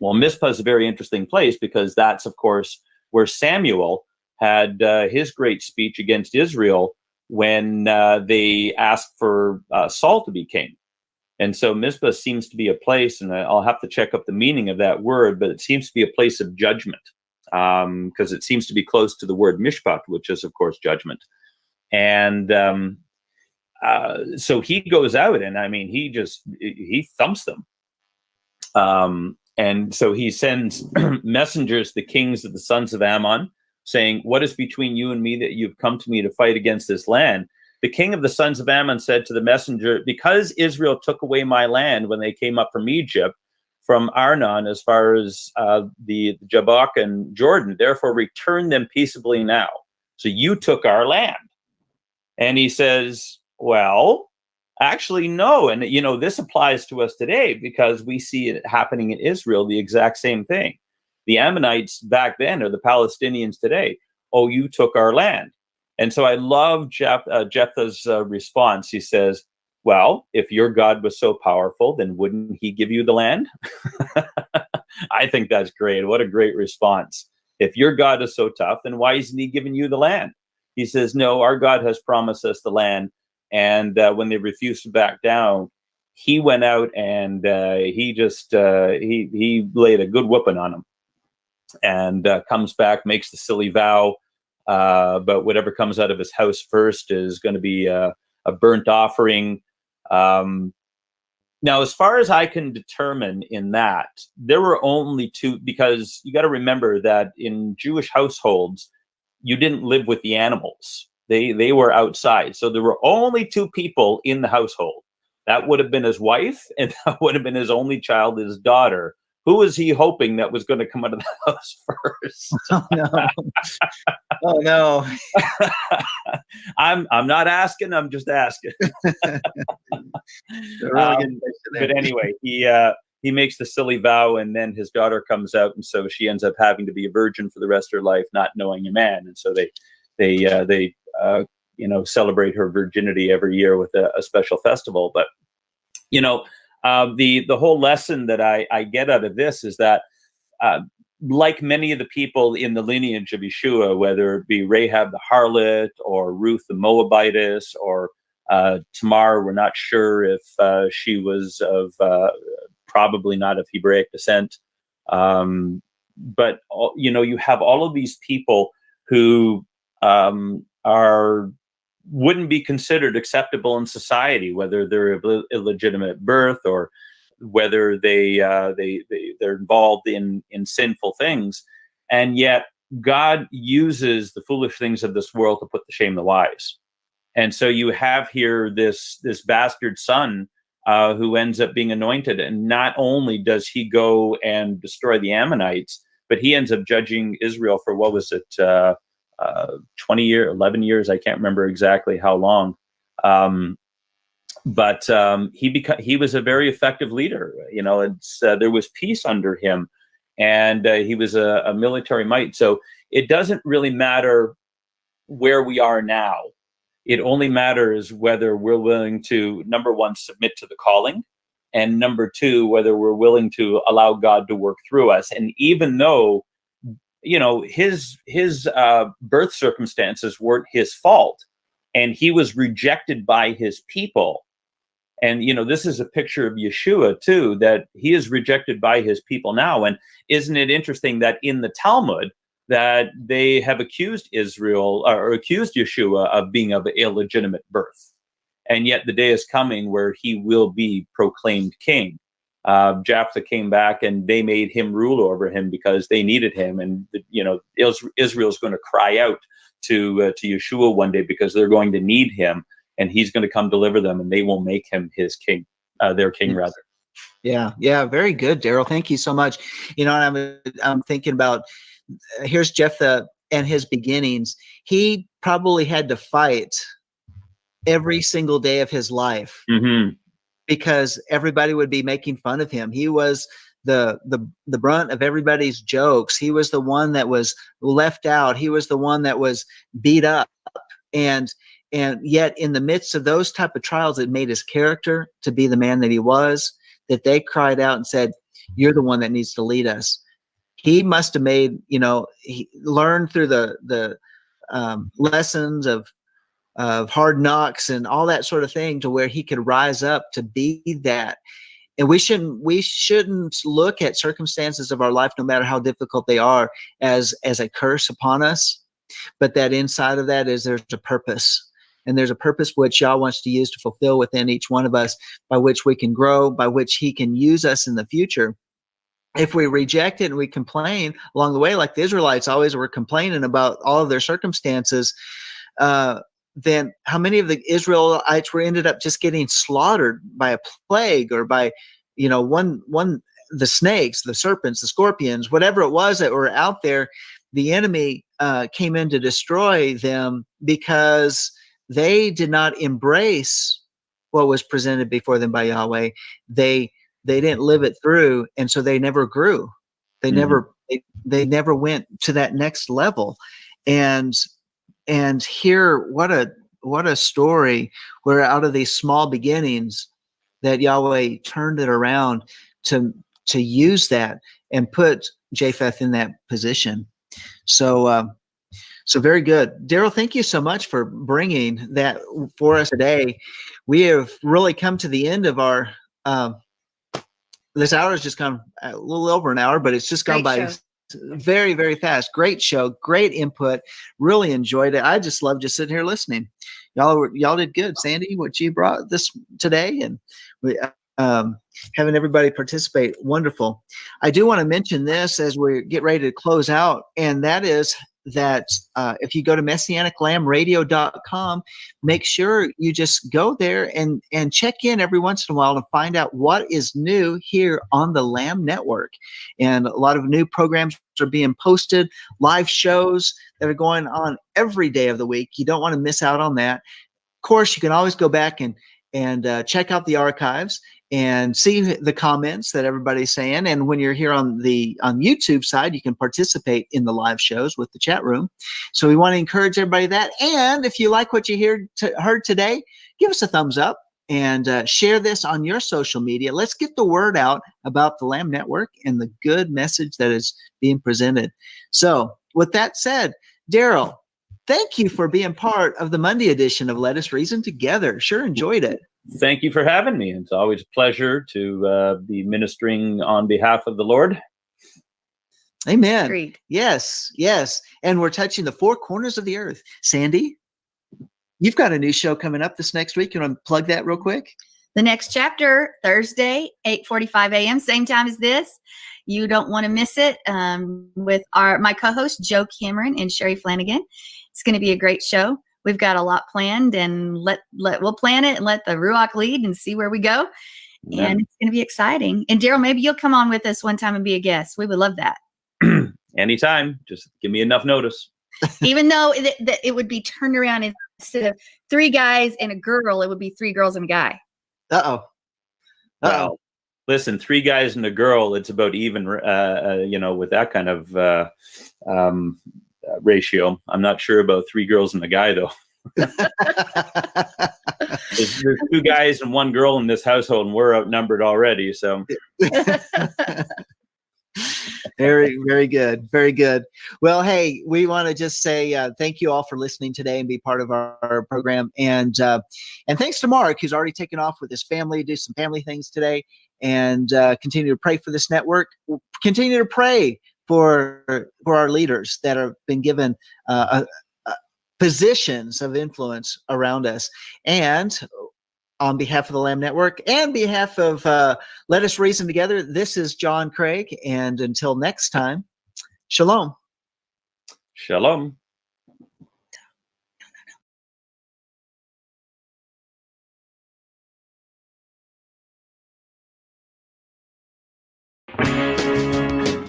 Well, Mizpah is a very interesting place because that's, of course, where Samuel had his great speech against Israel when they asked for Saul to be king. And so Mizpah seems to be a place, and I'll have to check up the meaning of that word, but it seems to be a place of judgment because it seems to be close to the word mishpat, which is, of course, judgment. And so he goes out, and he thumps them. And so he sends messengers to the kings of the sons of Ammon, saying, "What is between you and me that you've come to me to fight against this land?" The king of the sons of Ammon said to the messenger, "Because Israel took away my land when they came up from Egypt, from Arnon as far as the Jabbok and Jordan, therefore return them peaceably now. So you took our land." And he says, "Well, actually, no." And, this applies to us today because we see it happening in Israel, the exact same thing. The Ammonites back then are the Palestinians today. "Oh, you took our land." And so I love Jephthah's response. He says, "Well, if your God was so powerful, then wouldn't he give you the land?" I think that's great. What a great response. If your God is so tough, then why isn't he giving you the land? He says, "No, our God has promised us the land." And when they refused to back down, he went out and he laid a good whooping on them. and comes back, makes the silly vow. But whatever comes out of his house first is going to be a burnt offering. Now, as far as I can determine in that, there were only two, because you got to remember that in Jewish households, you didn't live with the animals. They were outside. So there were only two people in the household. That would have been his wife, and that would have been his only child, his daughter. Who was he hoping that was going to come out of the house first? Oh no! Oh no! I'm not asking. I'm just asking. Really but anyway, he makes the silly vow, and then his daughter comes out, and so she ends up having to be a virgin for the rest of her life, not knowing a man. And so they celebrate her virginity every year with a special festival. But the whole lesson that I get out of this is that, like many of the people in the lineage of Yeshua, whether it be Rahab the harlot or Ruth the Moabitess or Tamar, we're not sure if she was of probably not of Hebraic descent. But you have all of these people who wouldn't be considered acceptable in society, whether they're illegitimate birth or whether they're involved in sinful things, and yet God uses the foolish things of this world to put to shame the wise. And so you have here this bastard son who ends up being anointed, and not only does he go and destroy the Ammonites, but he ends up judging Israel for, what was it, 20 years, 11 years, I can't remember exactly how long. But he was a very effective leader. There was peace under him, and he was a military might. So it doesn't really matter where we are now. It only matters whether we're willing to, number one, submit to the calling, and number two, whether we're willing to allow God to work through us. And even though his birth circumstances weren't his fault, and he was rejected by his people. And, this is a picture of Yeshua too, that he is rejected by his people now. And isn't it interesting that in the Talmud that they have accused Israel or accused Yeshua of being of illegitimate birth? And yet the day is coming where he will be proclaimed king. Jephthah came back and they made him rule over him because they needed him. And, Israel's going to cry out to Yeshua one day because they're going to need him, and he's going to come deliver them, and they will make him his king, their king, rather. Yeah. Very good, Daryl. Thank you so much. And I'm thinking about, here's Jephthah and his beginnings. He probably had to fight every single day of his life. Mm-hmm. Because everybody would be making fun of him. He was the brunt of everybody's jokes. He was the one that was left out. He was the one that was beat up. And yet in the midst of those type of trials, it made his character to be the man that he was, that they cried out and said, "You're the one that needs to lead us." He must have made, he learned through the lessons of hard knocks and all that sort of thing to where he could rise up to be that. And we shouldn't look at circumstances of our life, no matter how difficult they are, as a curse upon us, but that inside of that there's a purpose, and there's a purpose which Yah wants to use to fulfill within each one of us, by which we can grow, by which he can use us in the future. If we reject it and we complain along the way, like the Israelites always were complaining about all of their circumstances, then how many of the Israelites ended up just getting slaughtered by a plague, or by, the snakes, the serpents, the scorpions, whatever it was that were out there. The enemy came in to destroy them because they did not embrace what was presented before them by Yahweh. They didn't live it through, and so they never grew. They never went to that next level. And here, what a story where out of these small beginnings that Yahweh turned it around to use that and put Japheth in that position. So very good. Daryl, thank you so much for bringing that for us today. We have really come to the end of our, this hour has just gone a little over an hour, but it's just gone by very, very fast. Great show, great input. Really enjoyed it. I just love just sitting here listening. Y'all did good, Sandy. What you brought this today, and we, having everybody participate, wonderful. I do want to mention this as we get ready to close out, and that is that if you go to messianiclambradio.com, make sure you just go there and check in every once in a while to find out what is new here on the Lamb Network. And a lot of new programs are being posted, live shows that are going on every day of the week. You don't want to miss out on that. Of course, you can always go back and check out the archives and see the comments that everybody's saying. And when you're here on YouTube side, you can participate in the live shows with the chat room. So we want to encourage everybody that. And if you like what you heard today, give us a thumbs up and share this on your social media. Let's get the word out about the Lamb Network and the good message that is being presented. So with that said, Daryl, thank you for being part of the Monday edition of Let Us Reason Together. Sure enjoyed it. Thank you for having me. It's always a pleasure to be ministering on behalf of the Lord. Amen. Agreed. Yes. And we're touching the four corners of the earth. Sandy, you've got a new show coming up this next week. You want to plug that real quick? The next chapter, Thursday, 8:45 a.m., same time as this. You don't want to miss it, with my co-host, Joe Cameron and Sherry Flanagan. It's going to be a great show. We've got a lot planned, and we'll plan it and let the Ruach lead and see where we go. Yeah. And it's going to be exciting. And Daryl, maybe you'll come on with us one time and be a guest. We would love that. Anytime. Just give me enough notice. Even though it would be turned around, instead of 3 guys and a girl, it would be 3 girls and a guy. Uh-oh. Well, listen, 3 guys and a girl, it's about even, with that kind of ratio. I'm not sure about 3 girls and a guy, though. There's 2 guys and 1 girl in this household, and we're outnumbered already. So very, very good. Very good. Well, hey, we want to just say thank you all for listening today and be part of our program. And thanks to Mark, who's already taken off with his family, do some family things today, and continue to pray for this network. Continue to pray for our leaders that have been given positions of influence around us. And on behalf of the Lamb Network and behalf of Let Us Reason Together, this is John Craig. And until next time, shalom. Shalom.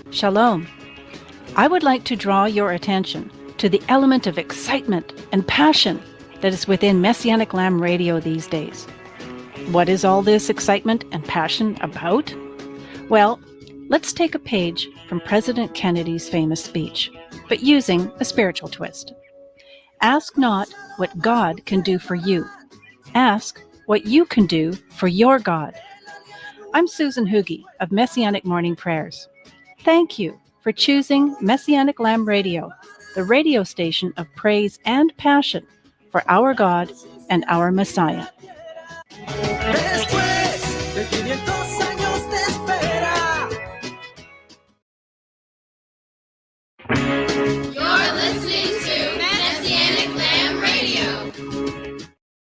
Shalom. I would like to draw your attention to the element of excitement and passion that is within Messianic Lamb Radio these days. What is all this excitement and passion about? Well, let's take a page from President Kennedy's famous speech, but using a spiritual twist. Ask not what God can do for you. Ask what you can do for your God. I'm Susan Hoogie of Messianic Morning Prayers. Thank you for choosing Messianic Lamb Radio, the radio station of praise and passion for our God and our Messiah.